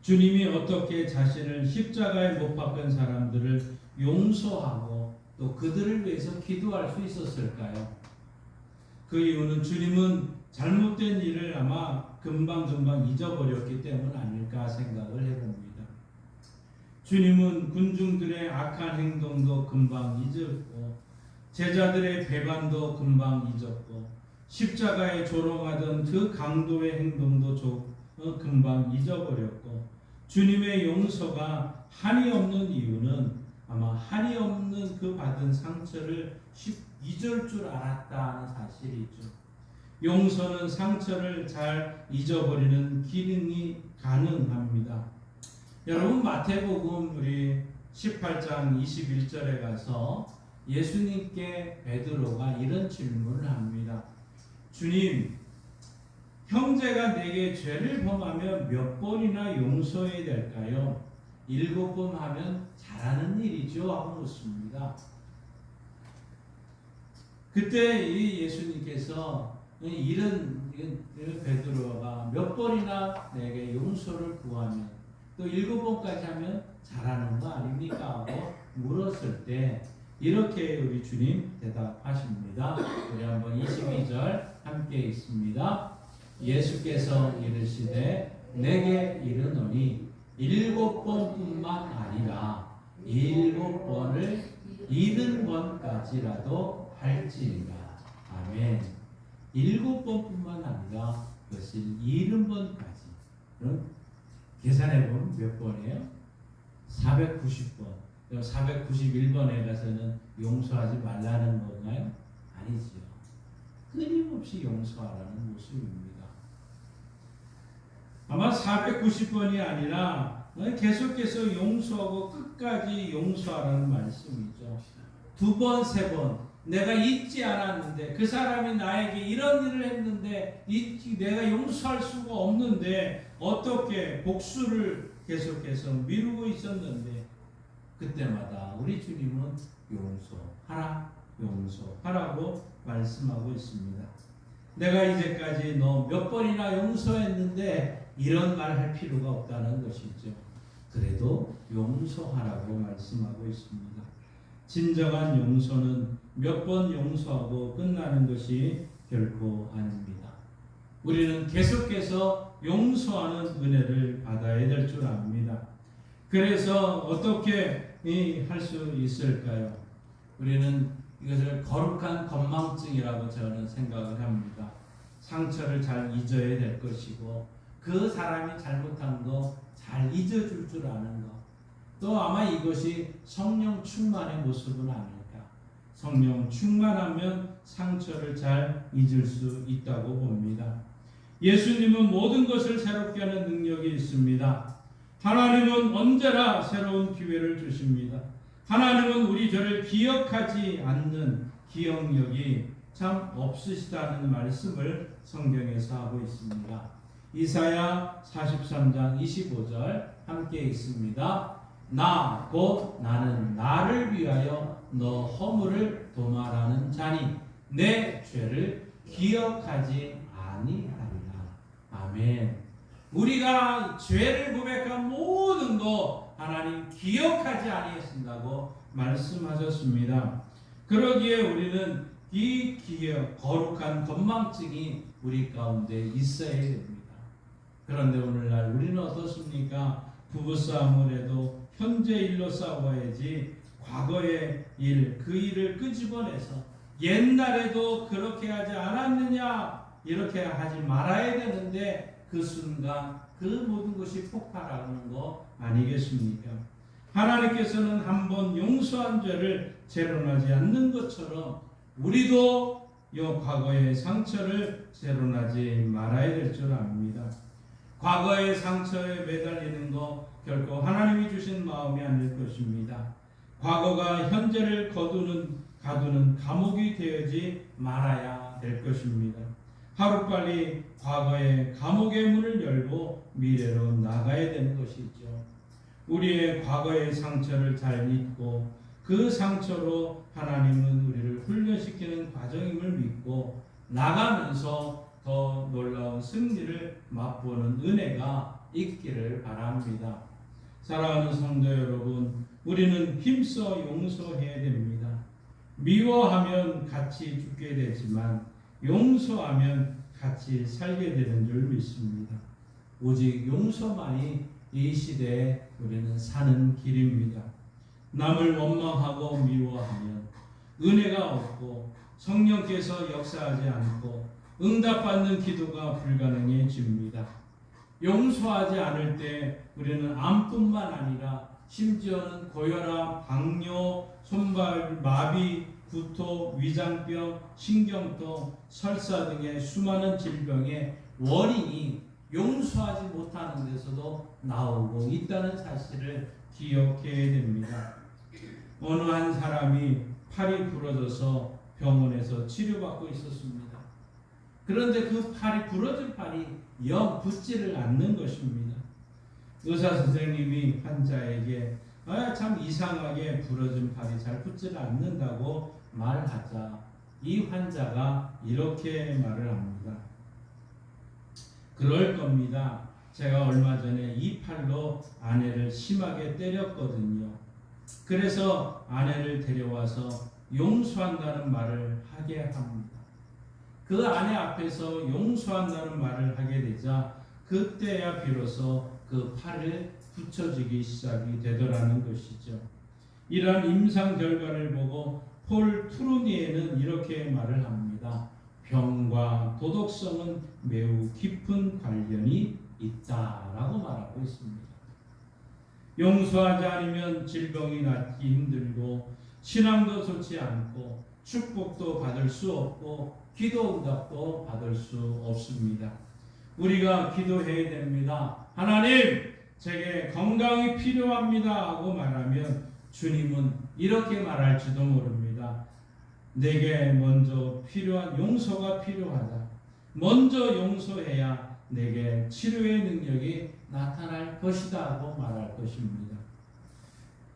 주님이 어떻게 자신을 십자가에 못 박은 사람들을 용서하고 또 그들을 위해서 기도할 수 있었을까요? 그 이유는 주님은 잘못된 일을 아마 금방 잊어버렸기 때문 아닐까 생각을 해봅니다. 주님은 군중들의 악한 행동도 금방 잊었고 제자들의 배반도 금방 잊었고 십자가에 조롱하던 그 강도의 행동도 금방 잊어버렸고 주님의 용서가 한이 없는 이유는 아마 한이 없는 그 받은 상처를 잊을 줄 알았다는 사실이죠. 용서는 상처를 잘 잊어버리는 기능이 가능합니다. 여러분 마태복음 우리 18장 21절에 가서 예수님께 베드로가 이런 질문을 합니다. 주님, 형제가 내게 죄를 범하면 몇 번이나 용서해야 될까요? 7번 하면 잘하는 일이죠 하고 묻습니다. 그때 이 예수님께서 이런 베드로가 몇 번이나 내게 용서를 구하면 또 7번까지 하면 잘하는 거 아닙니까? 하고 물었을 때 이렇게 우리 주님 대답하십니다. 우리 한번 22절 함께 읽습니다. 예수께서 이르시되 내게 이르노니 7번뿐만 아니라 7번을 70번까지라도 할지니라. 아멘. 7번뿐만 아니라 그것이 70번까지. 그럼 계산해보면 몇 번이에요? 490번. 491번에 가서는 용서하지 말라는 건가요? 아니지요. 끊임없이 용서하라는 모습입니다. 아마 490번이 아니라 계속해서 용서하고 끝까지 용서하라는 말씀이죠. 2번, 3번 내가 잊지 않았는데 그 사람이 나에게 이런 일을 했는데 내가 용서할 수가 없는데 어떻게 복수를 계속해서 미루고 있었는데 그때마다 우리 주님은 용서하라고 말씀하고 있습니다. 내가 이제까지 너 몇 번이나 용서했는데 이런 말 할 필요가 없다는 것이죠. 그래도 용서하라고 말씀하고 있습니다. 진정한 용서는 몇 번 용서하고 끝나는 것이 결코 아닙니다. 우리는 계속해서 용서하는 은혜를 받아야 될 줄 압니다. 그래서 어떻게 할 수 있을까요? 우리는 이것을 거룩한 건망증이라고 저는 생각을 합니다. 상처를 잘 잊어야 될 것이고 그 사람이 잘못한 거 잘 잊어줄 줄 아는 것. 또 아마 이것이 성령 충만의 모습은 아닐까. 성령 충만하면 상처를 잘 잊을 수 있다고 봅니다. 예수님은 모든 것을 새롭게 하는 능력이 있습니다. 하나님은 언제나 새로운 기회를 주십니다. 하나님은 우리 죄를 기억하지 않는 기억력이 참 없으시다는 말씀을 성경에서 하고 있습니다. 이사야 43장 25절 함께 읽습니다. 나 곧 나는 나를 위하여 너 허물을 도말하는 자니 내 죄를 기억하지 아니하리라. 아멘. 우리가 죄를 고백한 모든 것 하나님 기억하지 아니하신다고 말씀하셨습니다. 그러기에 우리는 이 기억, 거룩한 건망증이 우리 가운데 있어야 됩니다. 그런데 오늘날 우리는 어떻습니까? 부부싸움을 해도 현재 일로 싸워야지 과거의 일, 그 일을 끄집어내서 옛날에도 그렇게 하지 않았느냐 이렇게 하지 말아야 되는데 그 순간 그 모든 것이 폭발하는 거 아니겠습니까? 하나님께서는 한번 용서한 죄를 재론하지 않는 것처럼 우리도 이 과거의 상처를 재론하지 말아야 될 줄 압니다. 과거의 상처에 매달리는 거 결코 하나님이 주신 마음이 아닐 것입니다. 과거가 현재를 가두는 감옥이 되지 말아야 될 것입니다. 하루빨리 과거의 감옥의 문을 열고 미래로 나가야 되는 것이죠. 우리의 과거의 상처를 잘 잊고 그 상처로 하나님은 우리를 훈련시키는 과정임을 믿고 나가면서 더 놀라운 승리를 맛보는 은혜가 있기를 바랍니다. 사랑하는 성도 여러분, 우리는 힘써 용서해야 됩니다. 미워하면 같이 죽게 되지만 용서하면 같이 살게 되는 줄 믿습니다. 오직 용서만이 이 시대에 우리는 사는 길입니다. 남을 원망하고 미워하면 은혜가 없고 성령께서 역사하지 않고 응답받는 기도가 불가능해집니다. 용서하지 않을 때 우리는 암뿐만 아니라 심지어는 고혈압, 당뇨, 손발 마비, 구토, 위장병, 신경통, 설사 등의 수많은 질병의 원인이 용서하지 못하는 데서도 나오고 있다는 사실을 기억해야 됩니다. 어느 한 사람이 팔이 부러져서 병원에서 치료받고 있었습니다. 그런데 그 팔이 부러진 팔이 영 붙지를 않는 것입니다. 의사 선생님이 환자에게 참 이상하게 부러진 팔이 잘 붙지를 않는다고 말하자 이 환자가 이렇게 말을 합니다. 그럴 겁니다. 제가 얼마 전에 이 팔로 아내를 심하게 때렸거든요. 그래서 아내를 데려와서 용서한다는 말을 하게 합니다. 그 아내 앞에서 용서한다는 말을 하게 되자 그때야 비로소 그 팔을 붙여주기 시작이 되더라는 것이죠. 이러한 임상 결과를 보고 폴 트루니에는 이렇게 말을 합니다. 병과 도덕성은 매우 깊은 관련이 있다라고 말하고 있습니다. 용서하지 않으면 질병이 낫기 힘들고 신앙도 좋지 않고 축복도 받을 수 없고 기도 응답도 받을 수 없습니다. 우리가 기도해야 됩니다. 하나님, 제게 건강이 필요합니다 하고 말하면 주님은 이렇게 말할지도 모릅니다. 내게 먼저 필요한 용서가 필요하다. 먼저 용서해야 내게 치료의 능력이 나타날 것이다 하고 말할 것입니다.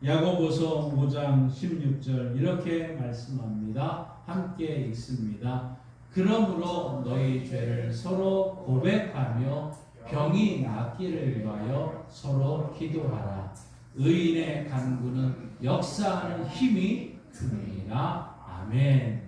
야고보서 5장 16절 이렇게 말씀합니다. 함께 읽습니다. 그러므로 너희 죄를 서로 고백하며 병이 낫기를 위하여 서로 기도하라. 의인의 간구는 역사하는 힘이 큽니다. 아멘.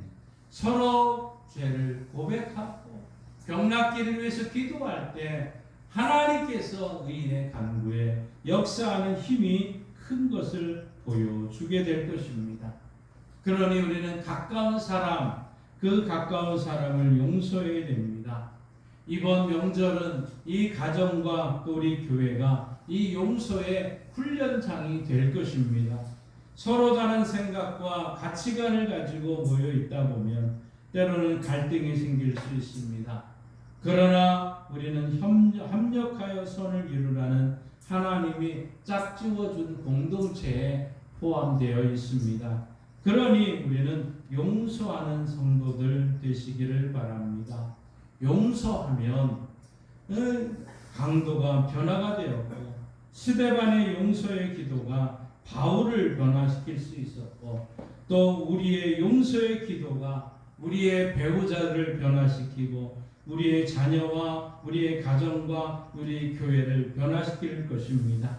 서로 죄를 고백하고 병 낫기를 위해서 기도할 때 하나님께서 의인의 간구에 역사하는 힘이 큰 것을 보여주게 될 것입니다. 그러니 우리는 가까운 사람, 그 가까운 사람을 용서해야 됩니다. 이번 명절은 이 가정과 또 우리 교회가 이 용서의 훈련장이 될 것입니다. 서로 다른 생각과 가치관을 가지고 모여 있다 보면 때로는 갈등이 생길 수 있습니다. 그러나 우리는 협력하여 선을 이루라는 하나님이 짝지어준 공동체에 포함되어 있습니다. 그러니 우리는 용서하는 성도들 되시기를 바랍니다. 용서하면 강도가 변화가 되었고 스데반의 용서의 기도가 바울을 변화시킬 수 있었고 또 우리의 용서의 기도가 우리의 배우자를 변화시키고 우리의 자녀와 우리의 가정과 우리 교회를 변화시킬 것입니다.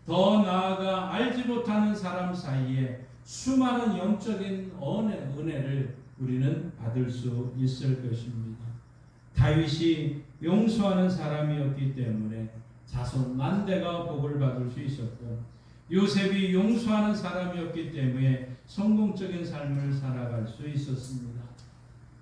더 나아가 알지 못하는 사람 사이에 수많은 영적인 은혜를 우리는 받을 수 있을 것입니다. 다윗이 용서하는 사람이었기 때문에 자손 만대가 복을 받을 수 있었고 요셉이 용서하는 사람이었기 때문에 성공적인 삶을 살아갈 수 있었습니다.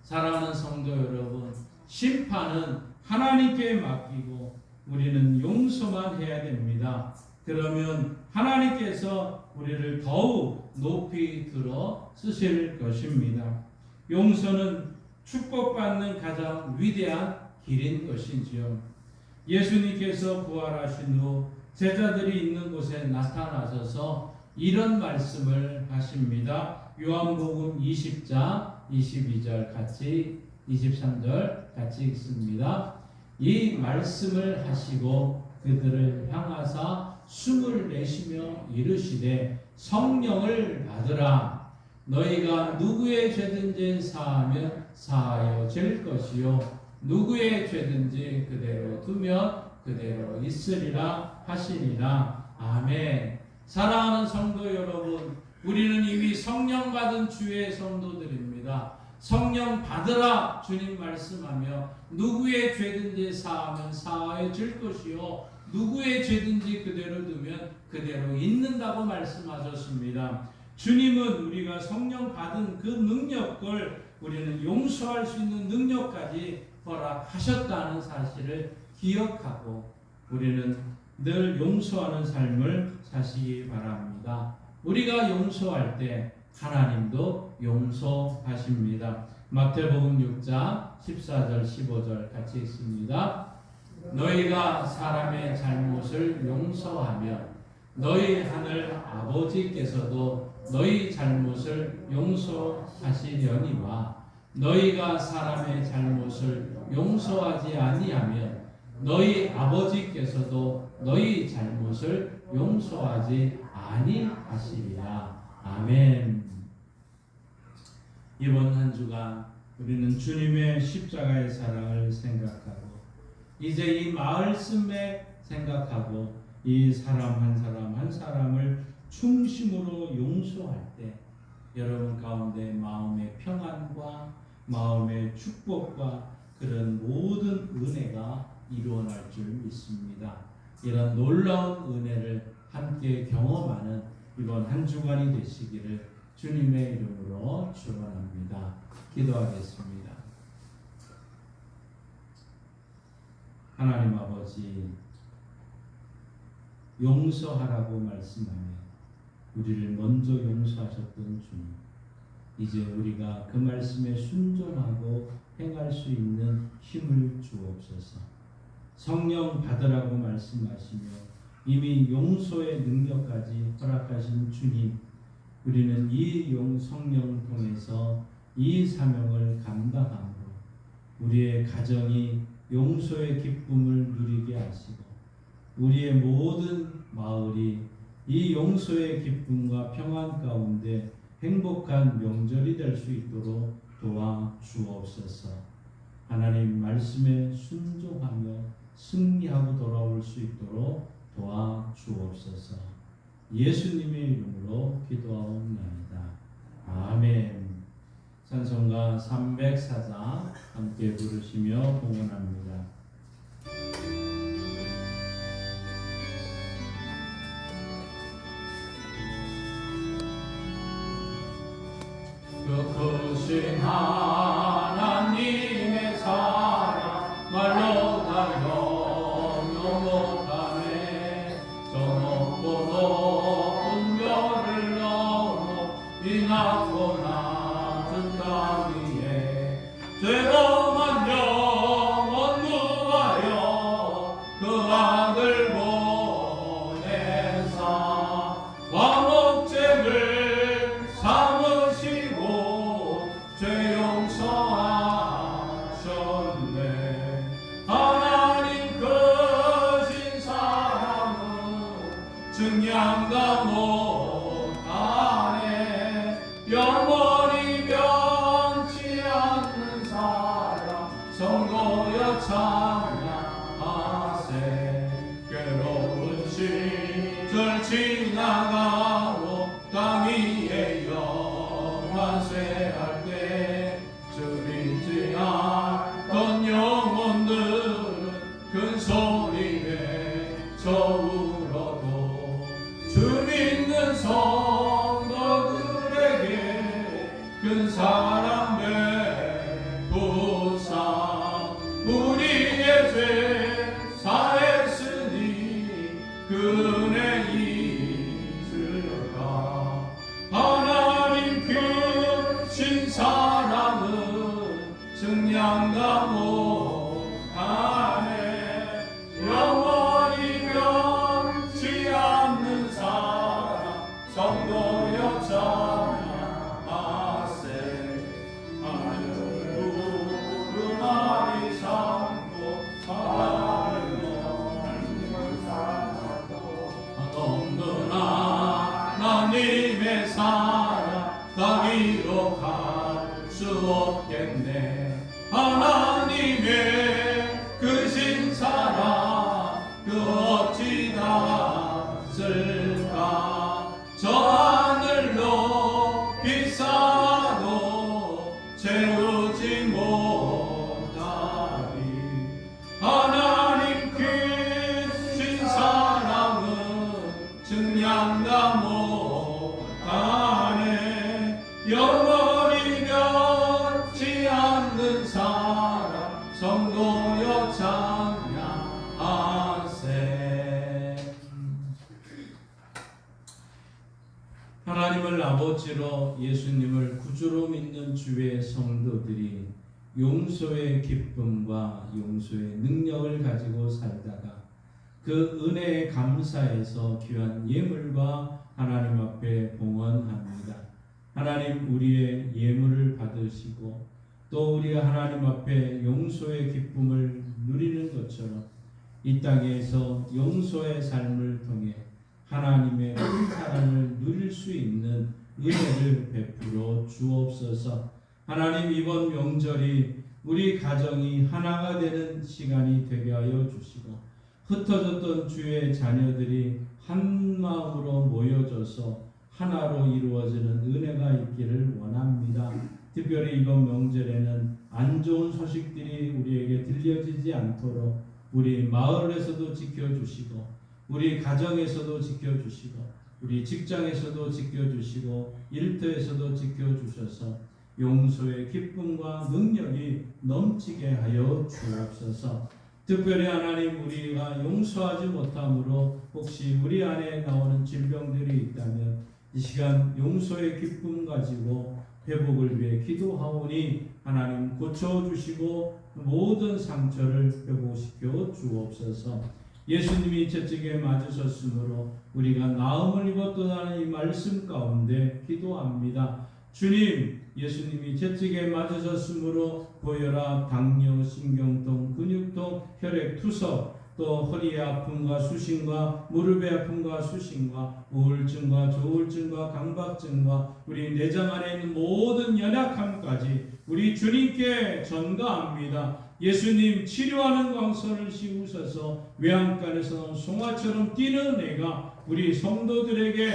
사랑하는 성도 여러분, 심판은 하나님께 맡기고 우리는 용서만 해야 됩니다. 그러면 하나님께서 우리를 더욱 높이 들어 쓰실 것입니다. 용서는 축복받는 가장 위대한 길인 것이지요. 예수님께서 부활하신 후 제자들이 있는 곳에 나타나셔서 이런 말씀을 하십니다. 요한복음 20장 22절 같이 23절 같이 읽습니다. 이 말씀을 하시고 그들을 향하사 숨을 내쉬며 이르시되 성령을 받으라. 너희가 누구의 죄든지 사하면 사하여질 것이요 누구의 죄든지 그대로 두면 그대로 있으리라 하시니라. 아멘. 사랑하는 성도 여러분, 우리는 이미 성령 받은 주의 성도들입니다. 성령 받으라 주님 말씀하며 누구의 죄든지 사하면 사하여질 것이요 누구의 죄든지 그대로 두면 그대로 있는다고 말씀하셨습니다. 주님은 우리가 성령 받은 그 능력을 우리는 용서할 수 있는 능력까지 허락하셨다는 사실을 기억하고 우리는 늘 용서하는 삶을 사시기 바랍니다. 우리가 용서할 때 하나님도 용서하십니다. 마태복음 6장 14절 15절 같이 읽습니다. 너희가 사람의 잘못을 용서하면 너희 하늘 아버지께서도 너희 잘못을 용서하시려니와 너희가 사람의 잘못을 용서하지 아니하면 너희 아버지께서도 너희 잘못을 용서하지 아니하시리라. 아멘. 이번 한 주간 우리는 주님의 십자가의 사랑을 생각하고 이제 이 말씀에 생각하고 이 사람 한 사람 한 사람을 중심으로 용서할 때 여러분 가운데 마음의 평안과 마음의 축복과 그런 모든 은혜가 이루어날 줄 믿습니다. 이런 놀라운 은혜를 함께 경험하는 이번 한 주간이 되시기를 주님의 이름으로 축원합니다. 기도하겠습니다. 하나님 아버지, 용서하라고 말씀하며 우리를 먼저 용서하셨던 주님, 이제 우리가 그 말씀에 순종하고 행할 수 있는 힘을 주옵소서. 성령 받으라고 말씀하시며 이미 용서의 능력까지 허락하신 주님, 우리는 이 성령 통해서 이 사명을 감당함으로 우리의 가정이 용서의 기쁨을 누리게 하시고 우리의 모든 마을이 이 용서의 기쁨과 평안 가운데 행복한 명절이 될 수 있도록 도와 주옵소서. 하나님 말씀에 순종하며 승리하고 돌아올 수 있도록 도와 주옵소서. 예수님의 이름으로 기도하옵나이다. 아멘. 찬송가 304장 함께 부르시며 봉헌합니다. 그 크신 하나님의 사랑 말로 다 영영 못하네. 저 높고 높은 별을 넘어 이 낮고 낮은 땅 위에 죄범한 영혼 구하여 그 아들 보내사 광옥죄를 삼으시고 죄 용서하셨네. 하나님 크신 사랑은 증량다 못하네. 영원히 변치 않는 사랑 성도여 찬양하세. 괴로운 시절 지나가고 땅 위에 영환세할 때 주 믿지 않던 영혼들은 큰 소리 내쳐 울어도 주 믿는 성도들에게 큰 사랑 베푸사. 우리의 죄 사했으니 그 은혜 잊을까. 하나님 크신 사랑은 증량다 못하네. 영원히 변치 않는 사랑 성도여 찬양하세. 하늘을 구름아리 삼고 바다를 넘는 하나님의 사랑 다 기록할 수 없겠네. 하나님의 크신 사랑 그 어찌 닿을까. 저 하늘 높이 쌓아도 채우지 못하리. 하나님 크신 사랑은 증량다 못하네. 영원히 변치 않는 사랑 성도여 찬양하세. 하나님을 아버지로 예수님을 구주로 믿는 주의 성도들이 용서의 기쁨과 용서의 능력을 가지고 살다가 그 은혜에 감사해서 귀한 예물과 하나님 앞에 봉헌합니다. 하나님 우리의 예물을 받으시고 또 우리가 하나님 앞에 용서의 기쁨을 누리는 것처럼 이 땅에서 용서의 삶을 통해 하나님의 큰 사랑을 누릴 수 있는 은혜를 베풀어 주옵소서. 하나님 이번 명절이 우리 가정이 하나가 되는 시간이 되게 하여 주시고 흩어졌던 주의 자녀들이 한 마음으로 모여져서 하나로 이루어지는 은혜가 있기를 원합니다. 특별히 이번 명절에는 안 좋은 소식들이 우리에게 들려지지 않도록 우리 마을에서도 지켜주시고 우리 가정에서도 지켜주시고 우리 직장에서도 지켜주시고 일터에서도 지켜주셔서 용서의 기쁨과 능력이 넘치게 하여 주옵소서. 특별히 하나님 우리가 용서하지 못함으로 혹시 우리 안에 나오는 질병들이 있다면 이 시간 용서의 기쁨 가지고 회복을 위해 기도하오니 하나님 고쳐주시고 모든 상처를 회복시켜 주옵소서. 예수님이 저쪽에 맞으셨으므로 우리가 나음을 입었다는 이 말씀 가운데 기도합니다. 주님, 예수님이 채찍에 맞으셨으므로 고혈압, 당뇨, 신경통, 근육통, 혈액 투석, 또 허리의 아픔과 수신과 무릎의 아픔과 수신과 우울증과 조울증과 강박증과 우리 내장 안에 있는 모든 연약함까지 우리 주님께 전가합니다. 예수님, 치료하는 광선을 씌우셔서 외양간에서 나온 송아처럼 뛰는 애가 우리 성도들에게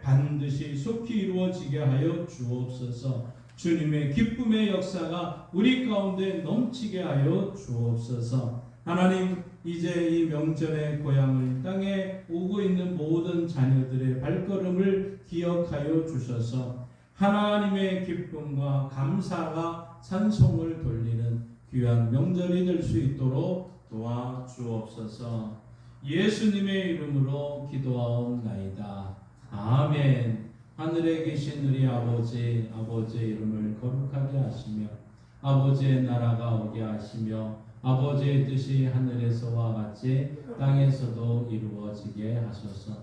반드시 속히 이루어지게 하여 주옵소서. 주님의 기쁨의 역사가 우리 가운데 넘치게 하여 주옵소서. 하나님, 이제 이 명절의 고향을 땅에 오고 있는 모든 자녀들의 발걸음을 기억하여 주셔서 하나님의 기쁨과 감사가 찬송을 돌리는 귀한 명절이 될 수 있도록 도와주옵소서. 예수님의 이름으로 기도하옵나이다. 아멘. 하늘에 계신 우리 아버지, 아버지의 이름을 거룩하게 하시며 아버지의 나라가 오게 하시며 아버지의 뜻이 하늘에서와 같이 땅에서도 이루어지게 하소서.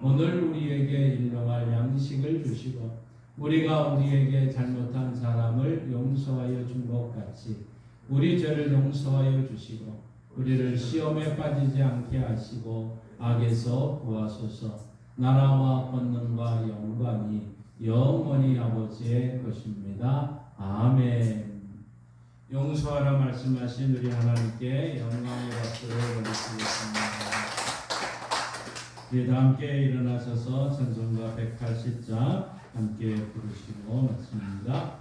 오늘 우리에게 일용할 양식을 주시고 우리가 우리에게 잘못한 사람을 용서하여 준 것 같이 우리 죄를 용서하여 주시고 우리를 시험에 빠지지 않게 하시고 악에서 구하소서. 나라와 권능과 영광이 영원히 아버지의 것입니다. 아멘. 용서하라 말씀하신 우리 하나님께 영광의 박수를 보내드리겠습니다. 우리 다 함께 일어나셔서 찬송가 180장 함께 부르시고 마칩니다.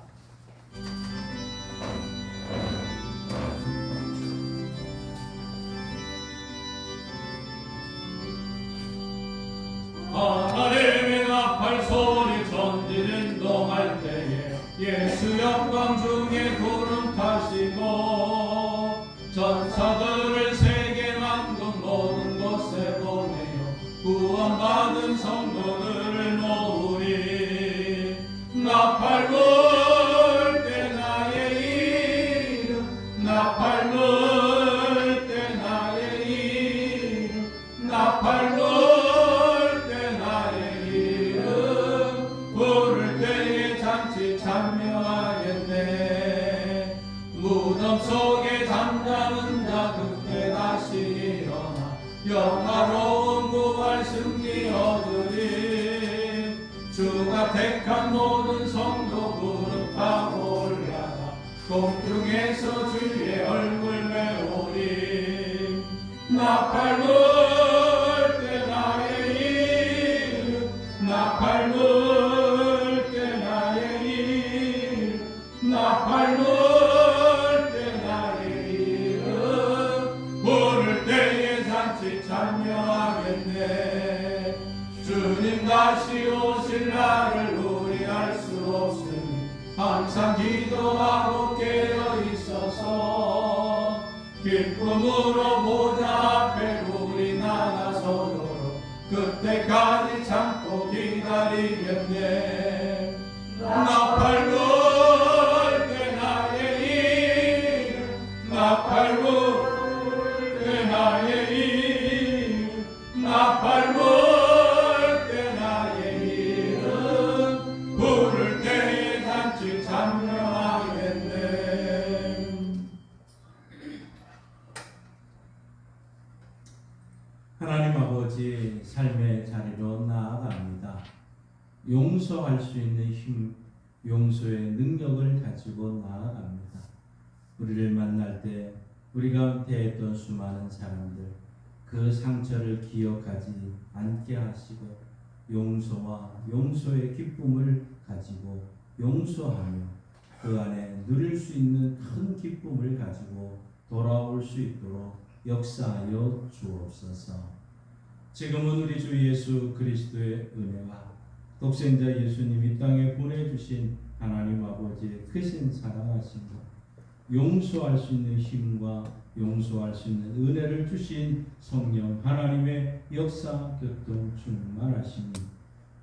하나님의 나팔 소리 전지는 동할 때에 예수 영광 중에 구름 타시고 전사들을 세계 만국 모든 곳에 보내요 구원받은 성도들을 모으리. 나팔 불 때 나의 이름 나팔 불 때 나의 이름 나팔 불 참여하겠네. 무덤 속에 잠자는 자 그때 다시 일어나 영화로운 부활 승리 얻으리. 주가 택한 모든 성도 무릎 타고 올라가 공중에서 주의 얼굴 배우리. 나팔 불 때 나의 이름 나팔 불 나팔 불 때 나의 이름 부를 때에 잔치 참여하겠네. 주님 다시 오실 날을 우리 알 수 없으니 항상 기도하고 깨어 있어서 기쁨으로 보좌 앞에 우리 나가서도록 그때까지 참고 기다리겠네. 나팔 불 나팔 불 때 나의 이름 나팔 불 때 나의 이름 부를 때에 잔치 참여하겠네. 하나님 아버지, 삶의 자리로 나아갑니다. 용서할 수 있는 힘, 용서의 능력을 가지고 나아갑니다. 우리를 만날 때 우리 가운데 했던 수많은 사람들 그 상처를 기억하지 않게 하시고 용서와 용서의 기쁨을 가지고 용서하며 그 안에 누릴 수 있는 큰 기쁨을 가지고 돌아올 수 있도록 역사하여 주옵소서. 지금은 우리 주 예수 그리스도의 은혜와 독생자 예수님이 땅에 보내주신 하나님 아버지의 크신 사랑하심과 용서할 수 있는 힘과 용서할 수 있는 은혜를 주신 성령 하나님의 역사 교통 충만하심이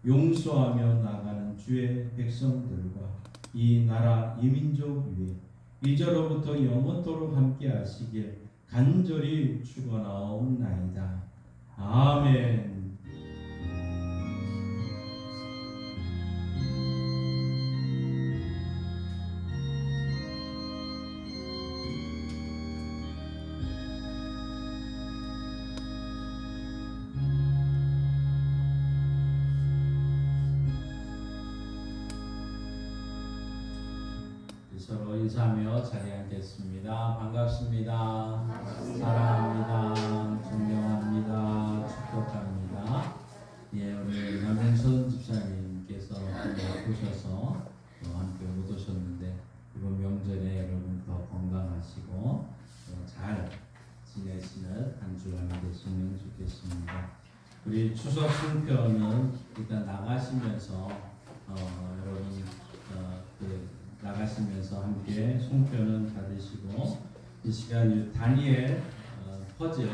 용서하며 나가는 주의 백성들과 이 나라 이 민족 위에 이제로부터 영원토록 함께 하시길 간절히 축원하옵나이다. 아멘. 서로 인사하며 자리에 앉겠습니다. 반갑습니다. 사랑합니다. 존경합니다. 축복합니다. 예, 우리 남현선 집사님께서 오셔서 함께 못 오셨는데 이번 명절에 여러분 더 건강하시고 잘 지내시는 한 주간이 되시면 좋겠습니다. 우리 추석 송편은 일단 나가시면서 여러분 나가시면서 함께 송편은 받으시고 이 시간 다니엘 퍼즐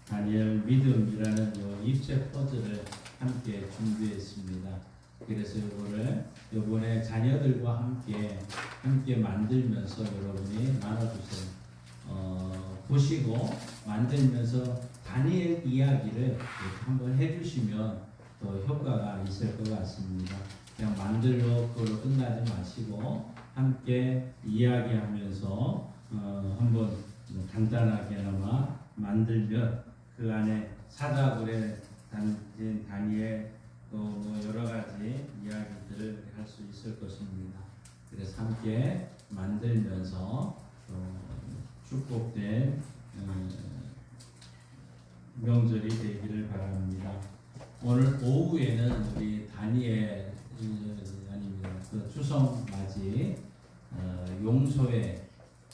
다니엘 믿음이라는 요 입체 퍼즐을 함께 준비했습니다. 그래서 이거를 이번에 자녀들과 함께 만들면서 여러분이 나눠주세요. 보시고 만들면서 다니엘 이야기를 이렇게 한번 해주시면 더 효과가 있을 것 같습니다. 그냥 만들고 그걸로 끝나지 마시고 함께 이야기하면서 한번 간단하게나마 만들면 그 안에 사자굴에 담긴 다니엘 또 여러 가지 이야기들을 할 수 있을 것입니다. 그래서 함께 만들면서 축복된 명절이 되기를 바랍니다. 오늘 오후에는 우리 다니엘 아닙니다. 그 추석 맞이 용서의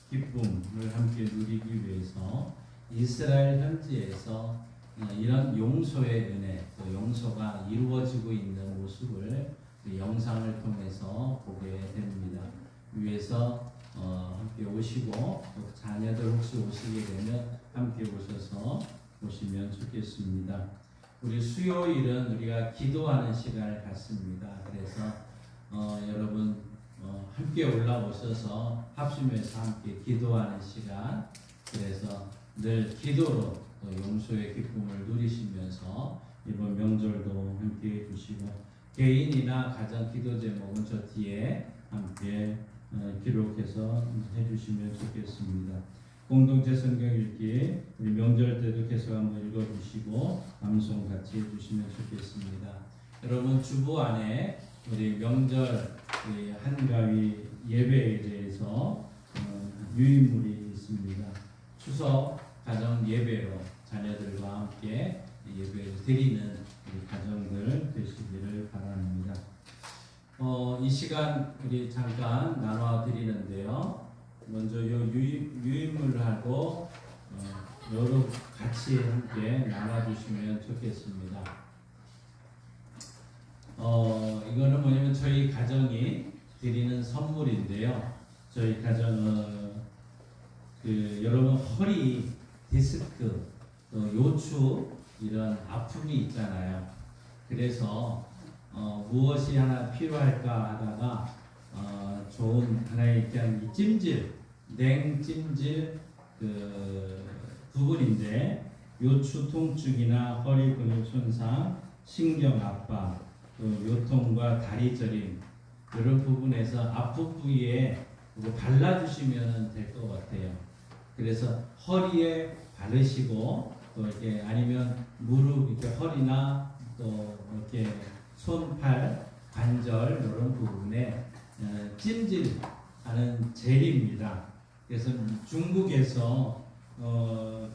기쁨을 함께 누리기 위해서 이스라엘 현지에서 이런 용서의 은혜, 또 용서가 이루어지고 있는 모습을 영상을 통해서 보게 됩니다. 위에서 함께 오시고 자녀들 혹시 오시게 되면 함께 오셔서 보시면 좋겠습니다. 우리 수요일은 우리가 기도하는 시간을 갖습니다. 그래서 여러분 함께 올라오셔서 합심해서 함께 기도하는 시간, 그래서 늘 기도로 용서의 기쁨을 누리시면서 이번 명절도 함께 해주시고 개인이나 가정 기도 제목은 저 뒤에 함께 기록해서 해주시면 좋겠습니다. 공동체 성경 읽기 우리 명절 때도 계속 한번 읽어주시고 암송 같이 해주시면 좋겠습니다. 여러분 주보 안에 우리 명절 한가위 예배에 대해서 유인물이 있습니다. 추석 가정 예배로 자녀들과 함께 예배를 드리는 우리 가정들 되시기를 바랍니다. 이 시간 우리 잠깐 나눠 드리는데요. 먼저 요 유인물하고 여러 같이 함께 나눠주시면 좋겠습니다. 이거는 뭐냐면 저희 가정이 드리는 선물인데요. 저희 가정은 여러분 허리 디스크 또 요추 이런 아픔이 있잖아요. 그래서 무엇이 하나 필요할까 하다가 좋은 하나의 그냥 찜질, 냉찜질 부분인데 요추 통증이나 허리 근육 손상, 신경 압박, 또 요통과 다리 저림 이런 부분에서 아픈 부위에 발라주시면 될 것 같아요. 그래서 허리에 바르시고 또 이렇게 아니면 무릎 이렇게 허리나 또 이렇게 손팔 관절 이런 부분에 찜질하는 젤입니다. 그래서 중국에서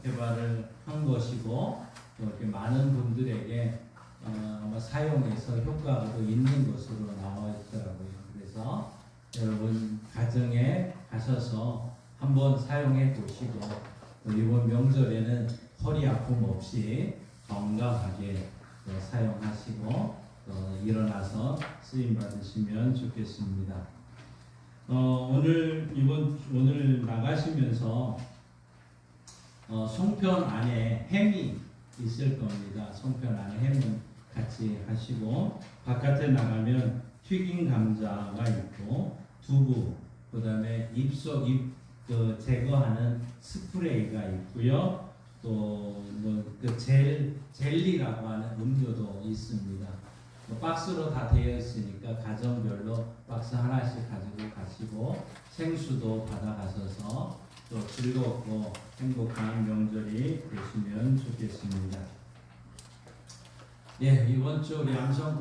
개발을 한 것이고 또 이렇게 많은 분들에게 아마 사용해서 효과가 있는 것으로 나와 있더라고요. 그래서 여러분 가정에 가셔서 한번 사용해 보시고 이번 명절에는 허리 아픔 없이 건강하게 사용하시고 일어나서 쓰임 받으시면 좋겠습니다. 오늘 나가시면서 송편 안에 햄이 있을 겁니다. 송편 안에 햄은 같이 하시고 바깥에 나가면 튀긴 감자가 있고 두부, 그다음에 잎 제거하는 스프레이가 있고요. 또 젤리라고 하는 음료도 있습니다. 박스로 다 되어 있으니까 가정별로 박스 하나씩 가지고 가시고 생수도 받아가셔서 또 즐겁고 행복한 명절이 되시면 좋겠습니다. 예, 이번 주 우리 암성